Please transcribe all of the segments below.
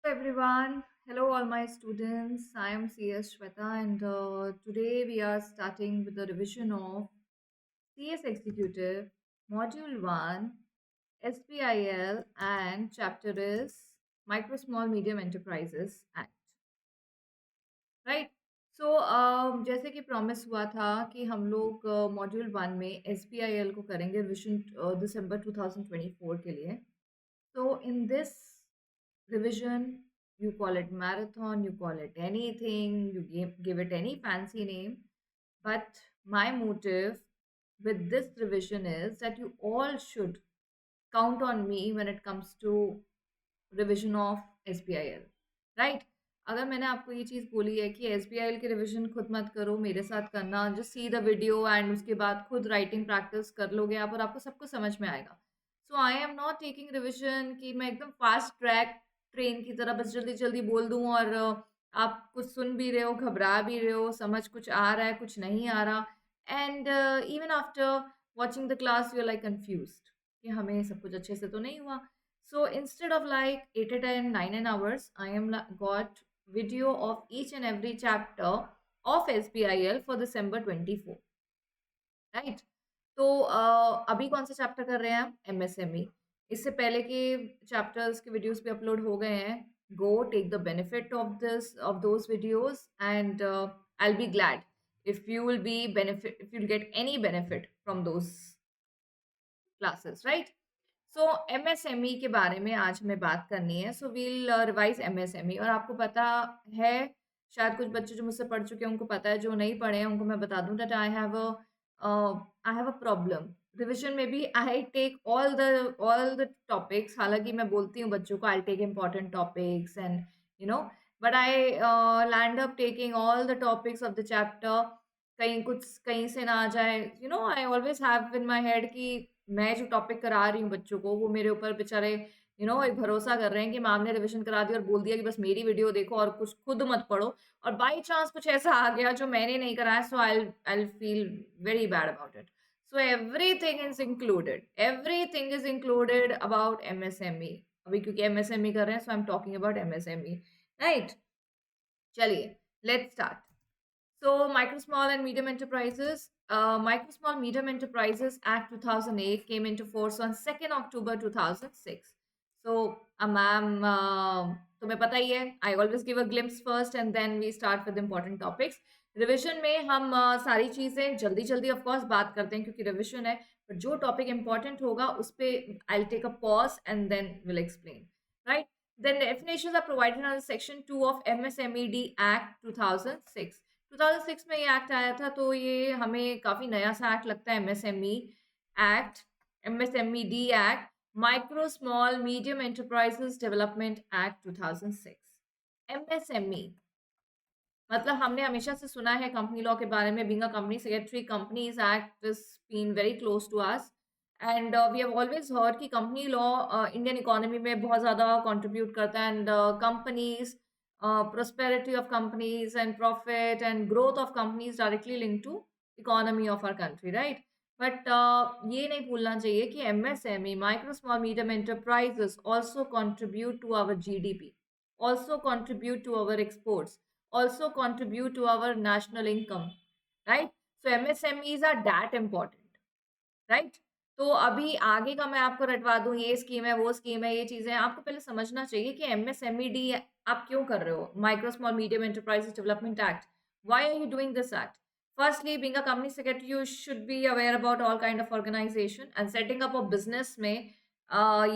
Everyone. Hello, all my students. I am CS Shweta, and today we are starting with the revision of CS Executive, Module 1, SPIL, and chapter is Micro Small Medium Enterprises Act. Right so जैसे कि promise हुआ था कि हम लोग module 1 में SPIL को करेंगे रिविजन दिसंबर 2024 के लिए. So in this revision, you call it marathon, you call it anything, you give it any fancy name. But my motive with this revision is that you all should count on me when it comes to revision of SPIL. Right. अगर मैंने आपको ये चीज़ बोली है कि SPIL की revision खुद मत करो, मेरे साथ करना, just see the video and उसके बाद खुद राइटिंग प्रैक्टिस कर लोगे आप और आपको सब कुछ समझ में आएगा. So I am not taking revision कि मैं एकदम फास्ट ट्रैक ट्रेन की तरह बस जल्दी जल्दी बोल दूँ और आप कुछ सुन भी रहे हो, घबरा भी रहे हो, समझ कुछ आ रहा है, कुछ नहीं आ रहा, and even after watching the class you are like confused कि हमें सब कुछ अच्छे से तो नहीं हुआ. So instead of like 8 or 10, 9 hours, I am got video of each and every chapter of SPIL for December 24. Right? तो अभी कौन सा चैप्टर कर रहे हैं हम? MSME. इससे पहले के चैप्टर्स के वीडियोस भी अपलोड हो गए हैं. Go take the benefit of those videos, and I'll be glad if you'll get any benefit from those classes, right? So MSME के बारे में आज हमें बात करनी है. So we'll revise MSME. और आपको पता है, शायद कुछ बच्चे जो मुझसे पढ़ चुके हैं उनको पता है, जो नहीं पढ़े हैं उनको मैं बता दूं that I have a problem revision में भी. I take all the topics. हालांकि मैं बोलती हूँ बच्चों को I take important topics and you know, but I land up taking all the topics of the chapter. कहीं कुछ कहीं से ना आ जाए, I always have in my head कि मैं जो टॉपिक करा रही हूँ बच्चों को, वो मेरे ऊपर बेचारे एक भरोसा कर रहे हैं कि मैम ने रिविजन करा दी और बोल दिया कि बस मेरी वीडियो देखो और कुछ खुद मत पढ़ो. और बाय चांस कुछ ऐसा आ गया जो मैंने नहीं कराया, so I feel very bad about it. So everything is included about MSME. अभी क्योंकि MSME कर रहे हैं, so I am talking about MSME. Right. चलिए, let's start. So, Micro, Small and Medium Enterprises. Micro, Small, Medium Enterprises Act 2008 came into force on 2nd October 2006. So, ma'am, तुम्हें पता ही है, I always give a glimpse first and then we start with important topics. Revision में हम सारी चीज़ें जल्दी जल्दी of course बात करते हैं क्योंकि रिविजन है, पर जो टॉपिक इंपॉर्टेंट होगा उस पर I take a pause and then will explain. Right. Then definitions are provided under Section 2 of MSMED Act 2006. 2006 में ये एक्ट आया था, तो ये हमें काफ़ी नया सा एक्ट लगता है. MSME act, MSMED act, micro small medium enterprises development act 2006. MSME मतलब हमने हमेशा से सुना है कंपनी लॉ के बारे में. Being a company secretary, companies act is been very close to us and we have always heard कि कंपनी लॉ इंडियन इकोनॉमी में बहुत ज़्यादा कंट्रीब्यूट करता है. And companies, prosperity of companies and profit and growth of companies directly linked to economy of our country, right? But ये नहीं भूलना चाहिए कि MSME, micro small medium enterprises, also contribute to our GDP, also contribute to our exports, also contribute to our national income, right? So MSMEs are that important, right? तो अभी आगे का मैं आपको रटवा दूं, ये स्कीम है, वो स्कीम है, ये चीजें आपको पहले समझना चाहिए कि MSMED आप क्यों कर रहे हो. Micro small medium enterprises development act. Why are you doing this act? Firstly, being a company secretary, you should be aware about all kind of organisation and setting up of business में.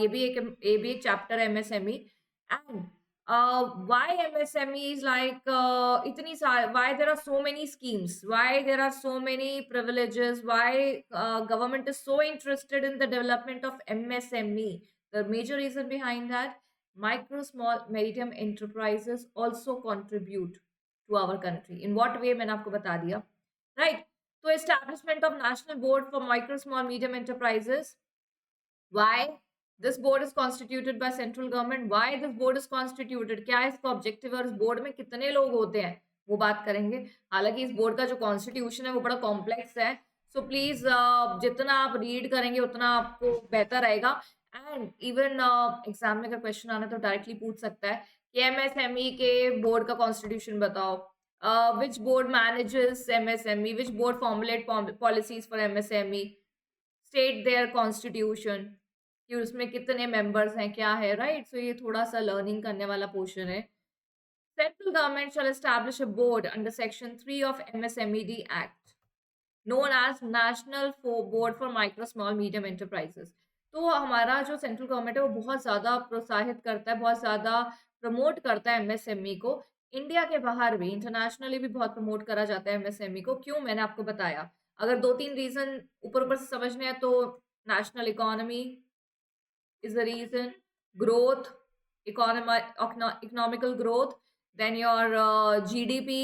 ये भी एक chapter है MSME. And why MSME is like why there are so many schemes, why there are so many privileges, why government is so interested in the development of MSME. The major reason behind that, micro, small, medium enterprises also contribute to our country. In what way? मैंने आपको बता दिया, right? So establishment of national board for micro, small, medium enterprises. Why? This board is constituted by central government. Why this board is constituted? क्या इसका objective है और इस board में कितने लोग होते हैं, वो बात करेंगे. हालांकि इस बोर्ड का जो कॉन्स्टिट्यूशन है वो बड़ा कॉम्प्लेक्स है. सो प्लीज जितना आप रीड करेंगे उतना आपको बेहतर रहेगा. एंड इवन एग्जाम में अगर क्वेश्चन आना तो डायरेक्टली पूछ सकता है कि एमएसएमई के बोर्ड का कॉन्स्टिट्यूशन बताओ, which board manages MSME, which board formulate policies for MSME, state their constitution, कि उसमें कितने मेंबर्स हैं, क्या है, राइट। सो ये थोड़ा सा लर्निंग करने वाला पोर्शन है। Central government shell establish a board under section 3 of MSMED act known as national board for micro small medium enterprises. तो हमारा जो सेंट्रल गवर्नमेंट है वो बहुत ज़्यादा प्रोत्साहित करता है, बहुत ज़्यादा प्रमोट करता है एमएसएमई को। इंडिया के बाहर भी, इंटरनेशनली भी बहुत प्रमोट करा जाता है एमएसएमई को। क्यों, मैंने आपको बताया। अगर 2-3 रीज़न ऊपर ऊपर से समझने हैं तो national economy is the reason, growth, economical growth, then your GDP,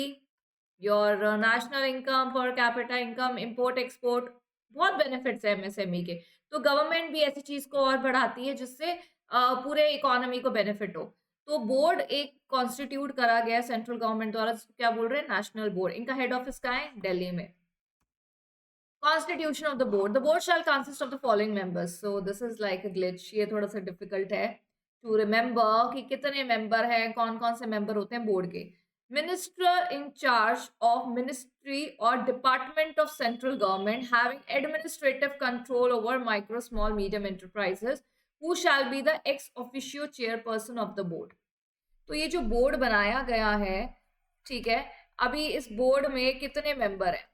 your national income per capita income, import export, बहुत बेनिफिट्स है एमएसएमई के। तो गवर्नमेंट भी ऐसी चीज को और बढ़ाती है जिससे पूरे इकोनॉमी को बेनिफिट हो। तो बोर्ड एक कॉन्स्टिट्यूट करा गया सेंट्रल गवर्नमेंट द्वारा, क्या बोल रहे हैं, नेशनल बोर्ड। इनका हेड ऑफिस कहाँ है, दिल्ली में। Constitution of the board. The board shall consist of the following members. So this is like a glitch. ये थोड़ा सा difficult है to remember कि कितने member हैं, कौन-कौन से member होते हैं board के। Minister in charge of ministry or department of central government having administrative control over micro, small, medium enterprises, who shall be the ex officio chairperson of the board. तो ये जो board बनाया गया है, ठीक है, अभी इस board में कितने member हैं?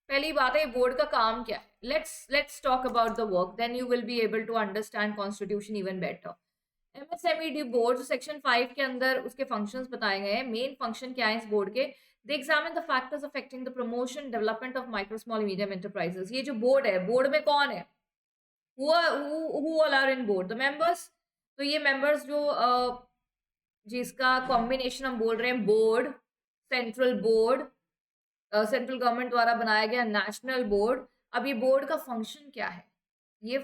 पहली बात है बोर्ड का काम क्या है। Let's talk about the work, then you will be able to understand constitution even better. MSMED board जो सेक्शन 5 के अंदर उसके फंक्शंस बताए गए हैं, मेन फंक्शन क्या है इस बोर्ड के। They examine the factors affecting the promotion development of micro small medium enterprises. ये जो बोर्ड है, बोर्ड में कौन है, who all are in board, the members। तो ये मेंबर्स जो जिसका कॉम्बिनेशन हम बोल रहे हैं board, central board, central government द्वारा बनाया गया नेशनल बोर्ड। अब ये बोर्ड का फंक्शन क्या है, ये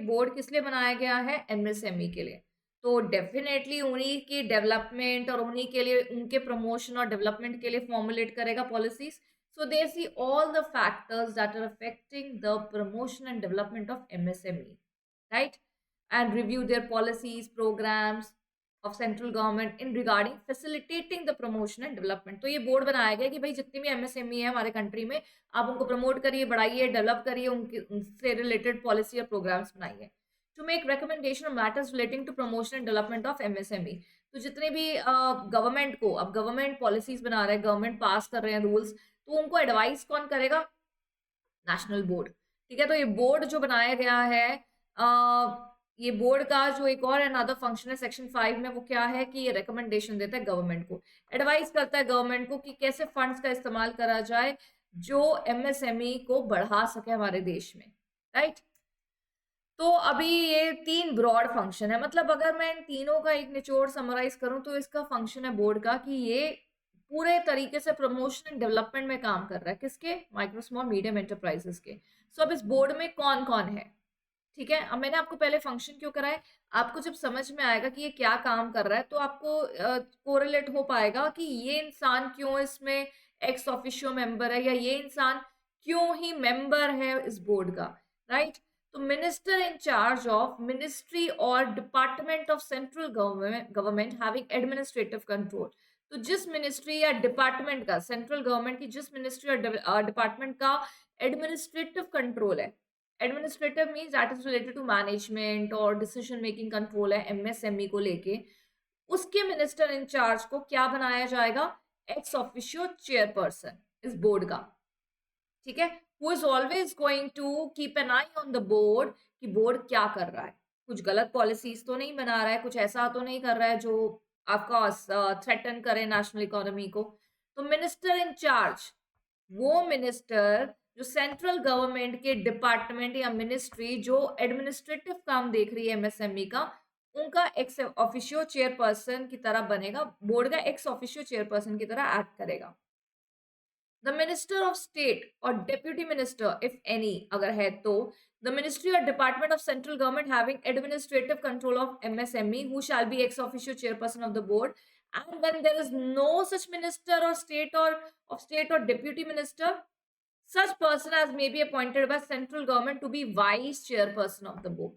बोर्ड किस लिए बनाया गया है, एमएसएमई के लिए। तो डेफिनेटली उन्हीं की डेवलपमेंट और उन्हीं के लिए, उनके प्रमोशन और डेवलपमेंट के लिए फॉर्मुलेट करेगा policies. So they see all the factors that are affecting the promotion and development of MSME, right, and review their policies programmes of central government in regarding facilitating the promotion and development. तो ये board बनाया गया कि भाई जितनी भी MSME है हमारे कंट्री में, आप उनको प्रमोट करिए, बढ़ाइए, डेवलप करिए, उनसे रिलेटेड पॉलिसी और प्रोग्राम्स बनाइए। To make recommendation of matters relating to promotion and development of MSME. तो जितने भी गवर्नमेंट को, अब गवर्नमेंट पॉलिसीज बना रहे हैं, गवर्नमेंट पास कर रहे हैं रूल्स, तो उनको एडवाइस कौन करेगा, नेशनल बोर्ड। ठीक है, तो ये बोर्ड जो बनाया गया है, ये बोर्ड का जो एक और अनदर फंक्शन है सेक्शन 5 में, वो क्या है कि ये रिकमेंडेशन देता है गवर्नमेंट को, एडवाइस करता है गवर्नमेंट को कि कैसे फंड्स का इस्तेमाल करा जाए जो एमएसएमई को बढ़ा सके हमारे देश में, राइट। तो अभी ये 3 ब्रॉड फंक्शन है, मतलब अगर मैं इन तीनों का एक निचोड़ समराइज करूं तो इसका फंक्शन है बोर्ड का कि ये पूरे तरीके से प्रमोशन एंड डेवलपमेंट में काम कर रहा है, किसके, माइक्रो स्मॉल मीडियम एंटरप्राइजेस के। सो अब इस बोर्ड में कौन कौन है, ठीक है। अब मैंने आपको पहले फंक्शन क्यों कराए, आपको जब समझ में आएगा कि ये क्या काम कर रहा है तो आपको कोरिलेट हो पाएगा कि ये इंसान क्यों इसमें एक्स ऑफिशियो मेंबर है, या ये इंसान क्यों ही मेंबर है इस बोर्ड का, राइट। तो minister in charge of ministry और department of central government having administrative control. तो जिस मिनिस्ट्री या डिपार्टमेंट का, सेंट्रल गवर्नमेंट की जिस मिनिस्ट्री और डिपार्टमेंट का एडमिनिस्ट्रेटिव कंट्रोल है, administrative means that is related to management और डिसीजन मेकिंग कंट्रोल है एमएसएमई को लेके, उसके मिनिस्टर इंचार्ज को क्या बनाया जाएगा, एक्स ऑफिशियो चेयरपर्सन इस बोर्ड का, ठीक है। Who is always going to keep an eye on the board कि बोर्ड क्या कर रहा है, कुछ गलत पॉलिसीज तो नहीं बना रहा है, कुछ ऐसा तो नहीं कर रहा है जो आपका थ्रेटन करे नेशनल इकोनॉमी को। तो मिनिस्टर इंचार्ज, वो मिनिस्टर जो सेंट्रल गवर्नमेंट के डिपार्टमेंट या मिनिस्ट्री जो एडमिनिस्ट्रेटिव काम देख रही है एमएसएमई का, उनका एक्स ऑफिशियो चेयरपर्सन की तरह बनेगा, बोर्ड का एक्स ऑफिशियो चेयरपर्सन की तरह एक्ट करेगा। द मिनिस्टर ऑफ स्टेट और डेप्यूटी मिनिस्टर इफ एनी अगर है तो, द मिनिस्ट्री और department of central government having administrative control of MSME who shall be x officio chairperson of the board. And when there is no such minister or state or deputy minister, such person as may be appointed by central government to be vice chairperson of the board.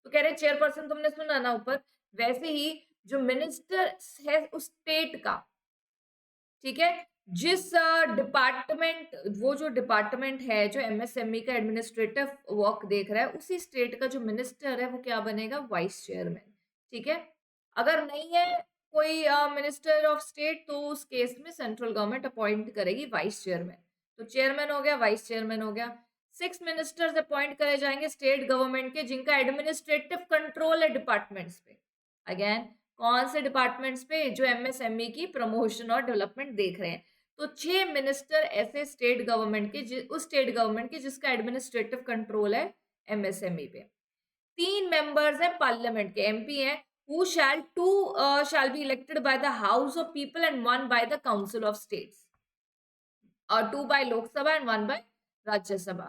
तो कह रहे chairperson तुमने सुना ना ऊपर, वैसे ही जो minister है उस स्टेट का, ठीक है, जिस डिपार्टमेंट, वो जो डिपार्टमेंट है जो एमएसएमई का एडमिनिस्ट्रेटिव वर्क देख रहा है, उसी स्टेट का जो मिनिस्टर है वो क्या बनेगा, वाइस चेयरमैन, ठीक है। अगर नहीं है कोई मिनिस्टर ऑफ स्टेट, तो उस केस में सेंट्रल गवर्नमेंट अपॉइंट करेगी वाइस चेयरमैन। तो चेयरमैन हो गया, वाइस चेयरमैन हो गया। 6 मिनिस्टर्स अपॉइंट करे जाएंगे स्टेट गवर्नमेंट के, जिनका एडमिनिस्ट्रेटिव कंट्रोल है डिपार्टमेंट्स पे। अगेन, कौन से डिपार्टमेंट्स पे, जो एमएसएमई की प्रमोशन और डेवलपमेंट देख रहे हैं। तो 6 मिनिस्टर ऐसे स्टेट गवर्नमेंट के, उस स्टेट गवर्नमेंट के जिसका एडमिनिस्ट्रेटिव कंट्रोल है एमएसएमई पे। 3 मेंबर्स हैं पार्लियामेंट के, एमपी हैं, who shall be elected by the House of People and 1 by the Council of States, or 2 by Lok Sabha and 1 by Rajya Sabha.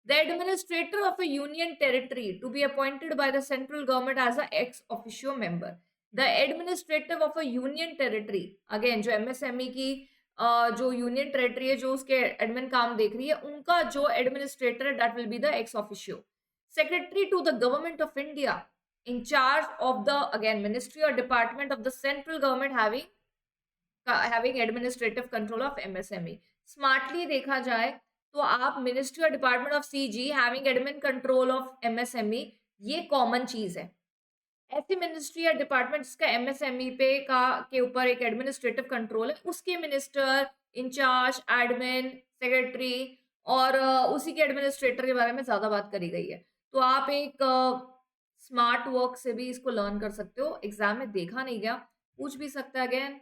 The administrator of a union territory to be appointed by the central government as a ex officio member. The administrator of a union territory, again जो MSME की जो union territory है, जो उसके admin काम देख रही है, उनका जो एडमिनिस्ट्रेटर है that will be the ex officio. Secretary to the government of India, in charge of the, again, ministry or department of the central government having administrative control of MSME. Smartly देखा जाए तो आप ministry और department of CG having admin control of MSME, ये common चीज है। ऐसी ministry या डिपार्टमेंट जिसका एमएसएमई पे का के ऊपर एक एडमिनिस्ट्रेटिव कंट्रोल है, उसके मिनिस्टर, इंचार्ज, एडमिन, सेक्रेटरी और उसी के एडमिनिस्ट्रेटर के बारे में ज्यादा बात करी गई है। तो आप एक स्मार्ट वर्क से भी इसको लर्न कर सकते हो। एग्जाम में देखा नहीं गया, पूछ भी सकता है। अगेन,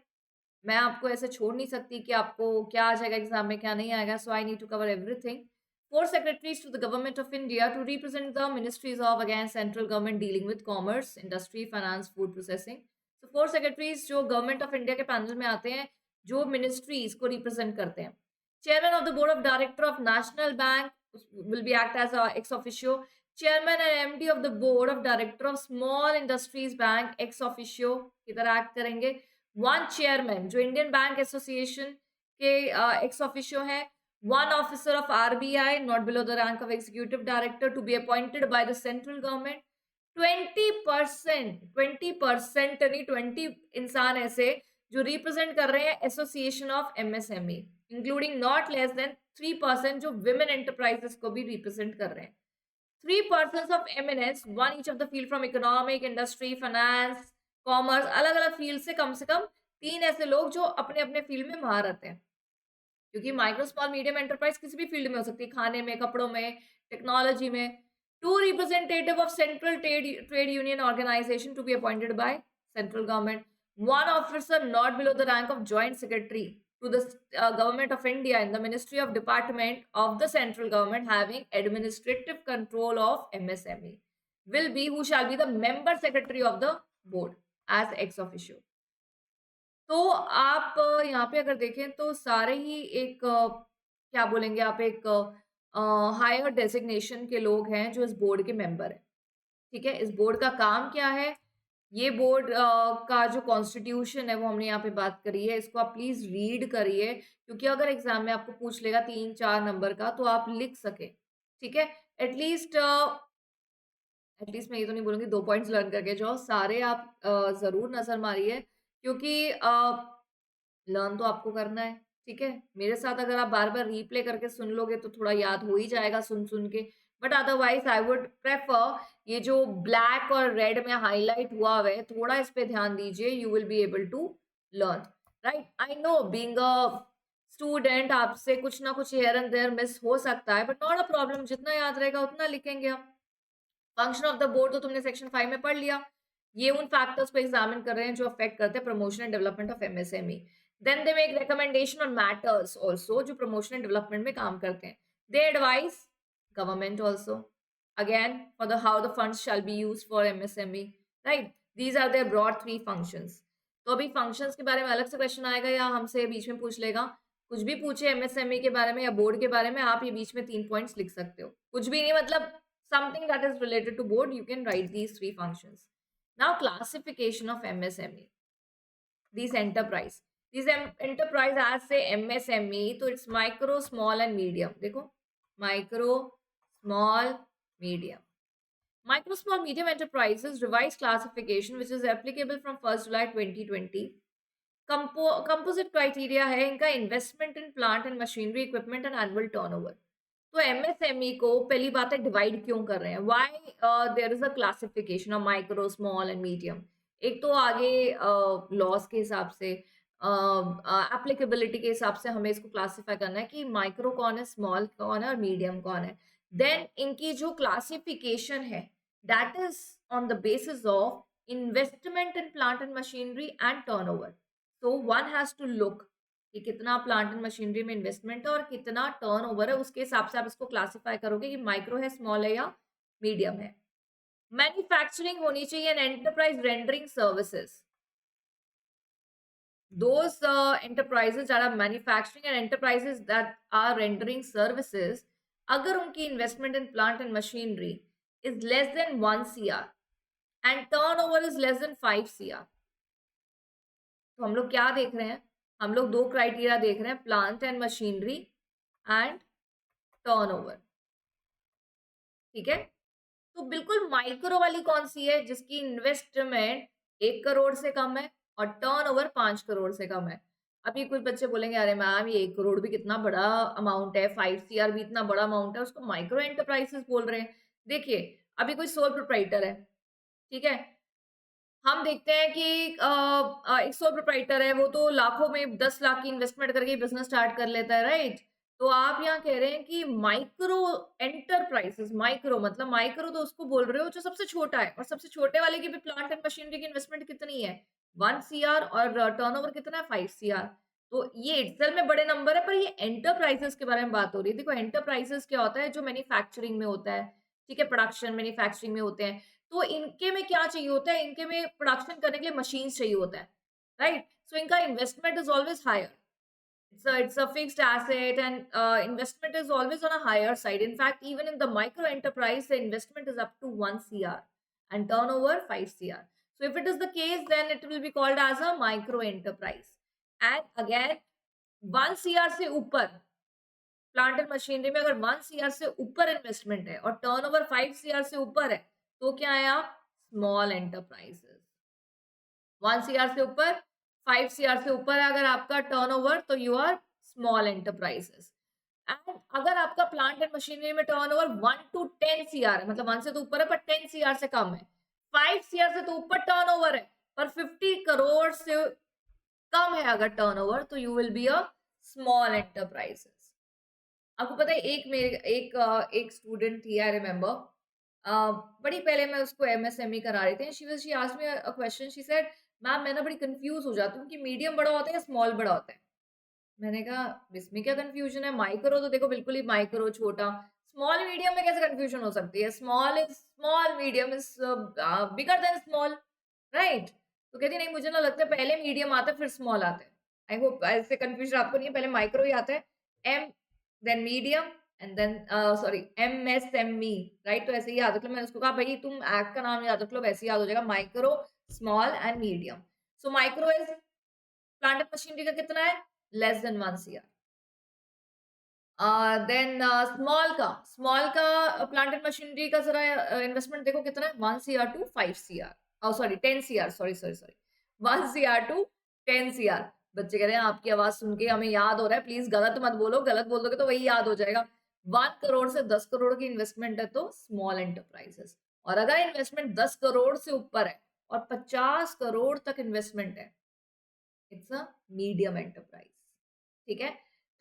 मैं आपको ऐसे छोड़ नहीं सकती कि आपको क्या आ जाएगा एग्जाम में, क्या नहीं आएगा। So I need to cover everything. 4 secretaries to the government of India to represent the ministries of, again, central government dealing with commerce, industry, finance, food processing. So 4 secretaries जो government of India के panel में आते हैं, जो ministries को represent करते हैं। Chairman of the board of director of National Bank will be act as a ex officio. Chairman and MD of the board of director of Small Industries Bank ex officio इधर act करेंगे। 1 chairman जो Indian Bank Association के ex officio है। 1 officer of RBI not below the rank of executive director to be appointed by the central government. 20% नहीं, 20 इंसान ऐसे जो represent कर रहे हैं association of MSME, including not less than 3% जो विमेन एंटरप्राइजेस को भी रिप्रेजेंट कर रहे हैं। 3 persons of eminence, one each of the field from economic, industry, finance, commerce, अलग अलग फील्ड से कम 3 ऐसे लोग जो अपने अपने फील्ड में महारत हैं। क्योंकि माइक्रो स्मॉल मीडियम एंटरप्राइज किसी भी फील्ड में हो सकती है, खाने में, कपड़ों में, टेक्नोलॉजी में। 2 representative of central trade union organisation to be appointed by central government. 1 officer not below the rank of joint secretary to the government of India in the Ministry of Department of the central government having administrative control of MSME will be who shall be the member secretary of the board as ex officio. तो आप यहाँ पे अगर देखें तो सारे ही एक क्या बोलेंगे आप, एक हायर डेजिग्नेशन के लोग हैं जो इस बोर्ड के मेंबर हैं। ठीक है, इस बोर्ड का काम क्या है, ये बोर्ड का जो कॉन्स्टिट्यूशन है वो हमने यहाँ पे बात करी है। इसको आप प्लीज रीड करिए, क्योंकि अगर एग्जाम में आपको पूछ लेगा 3-4 नंबर का तो आप लिख सके। ठीक है, एटलीस्ट एटलीस्ट मैं ये तो नहीं बोलूंगी 2 पॉइंट्स लर्न करके जाओ, सारे आप जरूर नजर मारिए, क्योंकि लर्न तो आपको करना है। ठीक है, मेरे साथ अगर आप बार बार रीप्ले करके सुन लोगे तो थोड़ा याद हो ही जाएगा सुन सुन के, but otherwise I would prefer ये जो ब्लैक और रेड में हाईलाइट हुआ हुआ है थोड़ा इस पे ध्यान दीजिए, you will be able to learn. Right, I know being a student आपसे कुछ ना कुछ हियर एंड देयर मिस हो सकता है, बट नॉट अ प्रॉब्लम, जितना याद रहेगा उतना लिखेंगे हम। फंक्शन ऑफ द बोर्ड तो तुमने सेक्शन 5 में पढ़ लिया। ये उन फैक्टर्स को एग्जामिन कर रहे हैं जो अफेक्ट करते हैं promotion and development of MSME. Then they make recommendation on matters also जो प्रमोशन एंड डेवलपमेंट में काम करते हैं। They advise government also again for the how the funds shall be used for MSME. Right, these are their broad 3 functions. तो अभी functions के बारे में अलग से क्वेश्चन आएगा या हमसे बीच में पूछ लेगा, कुछ भी पूछे एमएसएमई के बारे में या बोर्ड के बारे में, आप ये बीच में 3 पॉइंट्स लिख सकते हो। कुछ भी नहीं, मतलब something that is related to board, you can write these 3 functions. Now classification of MSME, these enterprise, enterprise as say MSME, तो it's micro, small and medium। देखो micro, small, medium, Micro, small, medium enterprises revised classification, which is applicable from 1st July 2020. Composite criteria है इनका investment in plant and machinery equipment and annual turnover. तो MSME को पहली बात है divide क्यों कर रहे हैं, why there is a classification of micro small and medium. एक तो आगे लॉस के हिसाब से एप्लीकेबिलिटी के हिसाब से हमें इसको क्लासिफाई करना है कि माइक्रो कौन है, स्मॉल कौन है और मीडियम कौन है। देन इनकी जो क्लासिफिकेशन है that is on the basis of investment in plant and machinery and turnover. So one has to look कि कितना प्लांट एंड मशीनरी में इन्वेस्टमेंट है और कितना टर्नओवर है, उसके हिसाब से आप इसको क्लासिफाई करोगे कि माइक्रो है, स्मॉल है या मीडियम है। मैन्युफैक्चरिंग होनी चाहिए and enterprise rendering services. Those enterprises that are manufacturing and enterprises that are rendering services, अगर उनकी investment in plant and machinery is less than 1 CR and turnover is less than 5 CR, तो हम लोग क्या देख रहे हैं, हम लोग दो क्राइटेरिया देख रहे हैं, plant and machinery and turnover. ठीक है, तो बिल्कुल माइक्रो वाली कौन सी है, जिसकी इन्वेस्टमेंट 1 करोड़ से कम है और टर्नओवर 5 करोड़ से कम है। अभी कुछ बच्चे बोलेंगे अरे मैम ये 1 करोड़ भी कितना बड़ा अमाउंट है, 5 सीआर भी इतना बड़ा अमाउंट है, उसको माइक्रो एंटरप्राइजेस बोल रहे हैं। देखिए अभी कोई सोल प्रोप्राइटर है, ठीक है, हम देखते हैं कि एक सोल प्रोप्राइटर है, वो तो लाखों में 10 लाख की इन्वेस्टमेंट करके बिजनेस स्टार्ट कर लेता है, राइट। तो आप यहाँ कह रहे हैं कि माइक्रो एंटरप्राइजेस, माइक्रो मतलब माइक्रो तो उसको बोल रहे हो जो सबसे छोटा है, और सबसे छोटे वाले की भी प्लांट एंड मशीनरी की इन्वेस्टमेंट कितनी है, 1 सीआर, और टर्नओवर कितना है, 5 सीआर। तो ये इटसेल्फ में बड़े नंबर है, पर ये एंटरप्राइजेस के बारे में बात हो रही है। देखो एंटरप्राइजेस क्या होता है, जो मैन्युफैक्चरिंग में होता है, ठीक है, प्रोडक्शन मैन्युफैक्चरिंग में होते हैं। तो इनके में क्या चाहिए होता है, इनके में प्रोडक्शन करने के लिए मशीन्स चाहिए होता है, राइट। सो इनका investment is always higher, it's a fixed asset, and investment is always on a higher side. In fact, even in the micro enterprise the investment is up to 1 cr and turnover 5 cr. So if it is the case, then it will be called as a micro enterprise. And again 1 cr से ऊपर plant and machinery में अगर 1 CR से ऊपर investment है और turnover 5 CR से ऊपर है, तो क्या है आप, स्मॉल एंटरप्राइजेस। 1 सीआर से ऊपर, 5 सीआर से ऊपर है अगर आपका टर्नओवर, तो you are small enterprises. And अगर आपका प्लांट एंड मशीनरी में टर्नओवर 1 to 10 सीआर है, मतलब 1 से तो ऊपर है पर 10 सीआर से कम है, 5 सीआर से तो ऊपर टर्नओवर है पर 50 करोड़ से कम है अगर टर्नओवर, तो you will be a small enterprises. आपको पता है एक मेरे एक स्टूडेंट थी, आई रिमेम्बर, बड़ी पहले मैं उसको एमएसएमई करा रही थी। She asked me a question, she said ma'am मैं ना बड़ी कंफ्यूज हो जाती हूँ कि मीडियम बड़ा होता है या स्मॉल बड़ा होता है। मैंने कहा इसमें क्या कंफ्यूजन है, माइक्रो तो देखो बिल्कुल ही माइक्रो छोटा, स्मॉल मीडियम में कैसे कंफ्यूजन हो सकती है, small is small, medium is bigger than small, right. तो कहती नहीं, मुझे ना लगता है पहले मीडियम आता है फिर स्मॉल आता है। आई होप ऐसे कंफ्यूजन आपको नहीं है, पहले माइक्रो ही आता है, M then medium and then sorry MSME, right. तो ऐसे ही याद रख लो, मैंने उसको कहा भाई तुम एक्ट का नाम याद रख लो, वैसे ही याद हो जाएगा, micro, small and medium. So micro is plant and machinery का कितना है, less than 1 CR. Then small का प्लांट एंड मशीनरी का जरा इन्वेस्टमेंट देखो कितना है, 1 CR to 5 CR, oh sorry 10 CR, sorry sorry sorry, 1 CR to 10 CR. बच्चे कह रहे हैं आपकी आवाज सुन के हमें याद हो रहा है, प्लीज गलत मत बोलो, गलत बोल दोगे तो वही याद हो जाएगा। 1 करोड़ से 10 करोड़ की इन्वेस्टमेंट है तो स्मॉल एंटरप्राइजेस, और अगर इन्वेस्टमेंट 10 करोड़ से ऊपर है और 50 करोड़ तक इन्वेस्टमेंट है, इट्स अ मीडियम एंटरप्राइज। ठीक है,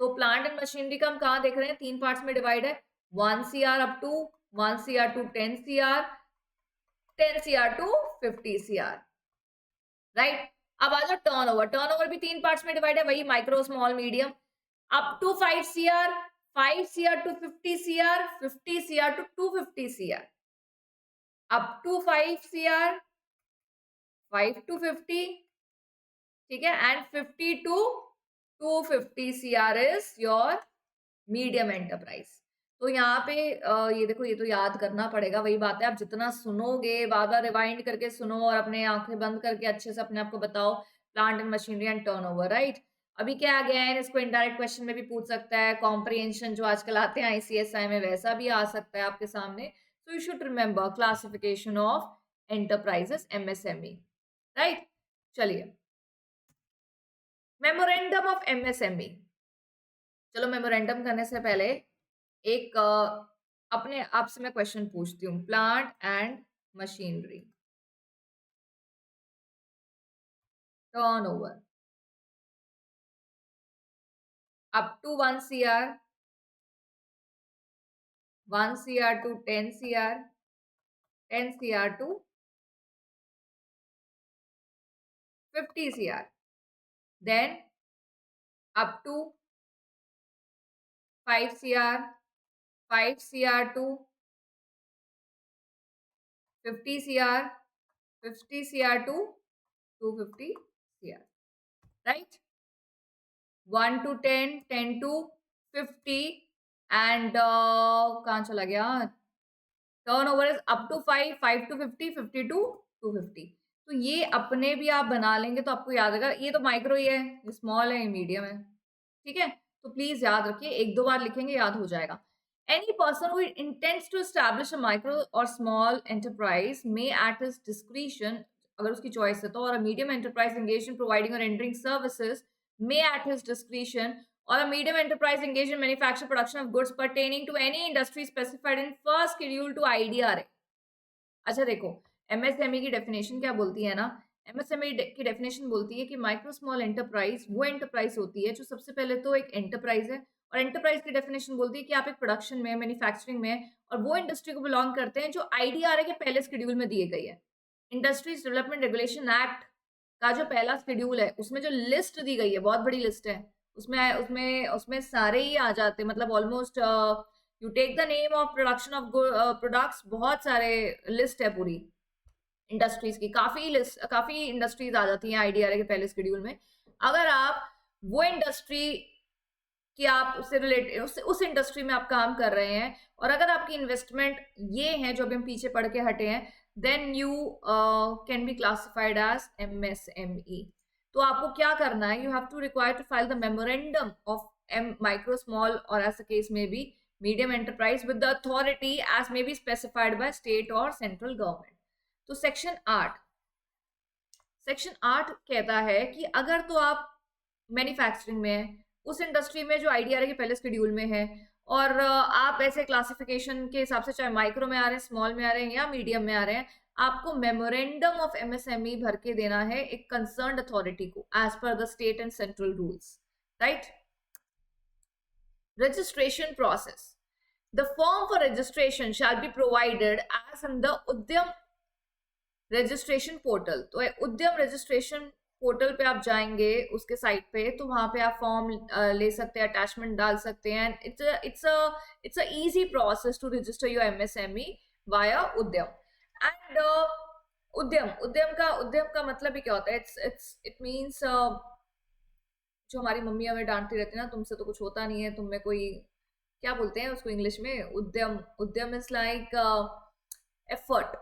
तो प्लांट एंड मशीनरी का हम कहाँ देख रहे हैं, 3 पार्ट्स में डिवाइड है, 1 CR up to 1 CR to 10 CR, 10 CR to 50 CR, right. अब आ जाओ टर्नओवर, टर्नओवर भी 3 पार्ट्स में डिवाइड है, वही micro, small, medium. Up to 5 CR, 5 CR to 50 CR, 50 CR to 250 CR, up to 5 CR, 5 to 50, ठीक है, and 50 to 250 CR is your medium enterprise. तो यहाँ पे ये देखो, ये तो याद करना पड़ेगा, वही बात है, आप जितना सुनोगे, बार बार रिवाइंड करके सुनो और अपने आंखें बंद करके अच्छे से अपने आप को बताओ, plant and machinery and turnover, right. अभी क्या आ गया है, इसको इनडायरेक्ट क्वेश्चन में भी पूछ सकता है, कॉम्प्रिहेंशन जो आजकल आते हैं आईसीएसआई में, वैसा भी आ सकता है आपके सामने। So you should remember classification of enterprises, MSME, right? चलिए, मेमोरेंडम ऑफ MSME. चलो मेमोरेंडम करने से पहले एक अपने आप से मैं क्वेश्चन पूछती हूँ. Plant and machinery turnover up to 1 CR, 1 CR to 10 CR, 10 CR to 50 CR, then up to 5 CR, 5 CR to 50 CR, 50 CR to 250 CR, right? 1 to 10, 10 to 50, and कहाँ चला गया? Turnover is up to 5, 5 to 50, 50 to 250. तो ये अपने भी आप बना लेंगे तो आपको याद आएगा. ये तो माइक्रो ही है, ये स्मॉल है, ये मीडियम है. ठीक है, तो प्लीज याद रखिए, एक दो बार लिखेंगे याद हो जाएगा. Any person who intends to establish a micro or small enterprise may at his discretion, अगर उसकी चॉइस है तो, or a medium enterprise engage in providing or rendering services may at his discretion, or a medium enterprise engaged in manufacture production of goods pertaining to any industry specified in first schedule to IDRA. अच्छा देखो, MSME की definition क्या बोलती है ना? MSME की definition बोलती है कि माइक्रो स्मॉल एंटरप्राइज वो एंटरप्राइज होती है जो सबसे पहले तो एक एंटरप्राइज है, और एंटरप्राइज की डेफिनेशन बोलती है कि आप एक प्रोडक्शन में, मैन्युफैक्चरिंग में, और वो इंडस्ट्री को बिलोंग करते हैं जो IDRA के पहले शेड्यूल में दिए गई है. इंडस्ट्रीज डेवलपमेंट रेगुलेशन एक्ट का जो पहला शेड्यूल है उसमें जो लिस्ट दी गई है, बहुत बड़ी लिस्ट है, उसमें उसमें उसमें सारे ही आ जाते हैं. मतलब almost you take the name of production of products, बहुत सारे लिस्ट है पूरी इंडस्ट्रीज की. काफी इंडस्ट्रीज आ जाती हैं IDRA के पहले शेड्यूल में. अगर आप वो इंडस्ट्री कि आप उससे रिलेटेड उस इंडस्ट्री में आप काम कर रहे हैं, और अगर आपकी इन्वेस्टमेंट ये है जो अभी हम पीछे पढ़ के हटे हैं, then you can be classified as MSME. तो आपको क्या करना है? You have to require to file the memorandum of micro small और एज अ केस में be medium enterprise with the authority as may be specified by state और central government. तो section 8 कहता है कि अगर तो आप मैन्युफैक्चरिंग में है, उस इंडस्ट्री में जो IDRA के पहले शेड्यूल में है, और आप ऐसे क्लासिफिकेशन के हिसाब से चाहे माइक्रो में आ रहे हैं, स्मॉल में आ रहे हैं या मीडियम में आ रहे हैं, आपको मेमोरेंडम ऑफ MSME भर के देना है एक कंसर्न्ड अथॉरिटी को as per the state and central rules, right? Registration process. The form for registration shall be provided as in the Udyam registration portal. तो उद्यम रजिस्ट्रेशन पोर्टल पे आप जाएंगे, उसके साइट पे, तो वहां पे आप फॉर्म ले सकते हैं, अटैचमेंट डाल सकते हैं. It's a easy process to register your MSME via Udyam. And Udyam का मतलब ही क्या होता है? इट मीन्स जो हमारी मम्मी हमें डांटती रहती है ना, तुमसे तो कुछ होता नहीं है, तुम में कोई, क्या बोलते हैं उसको इंग्लिश में? उद्यम इज लाइक एफर्ट,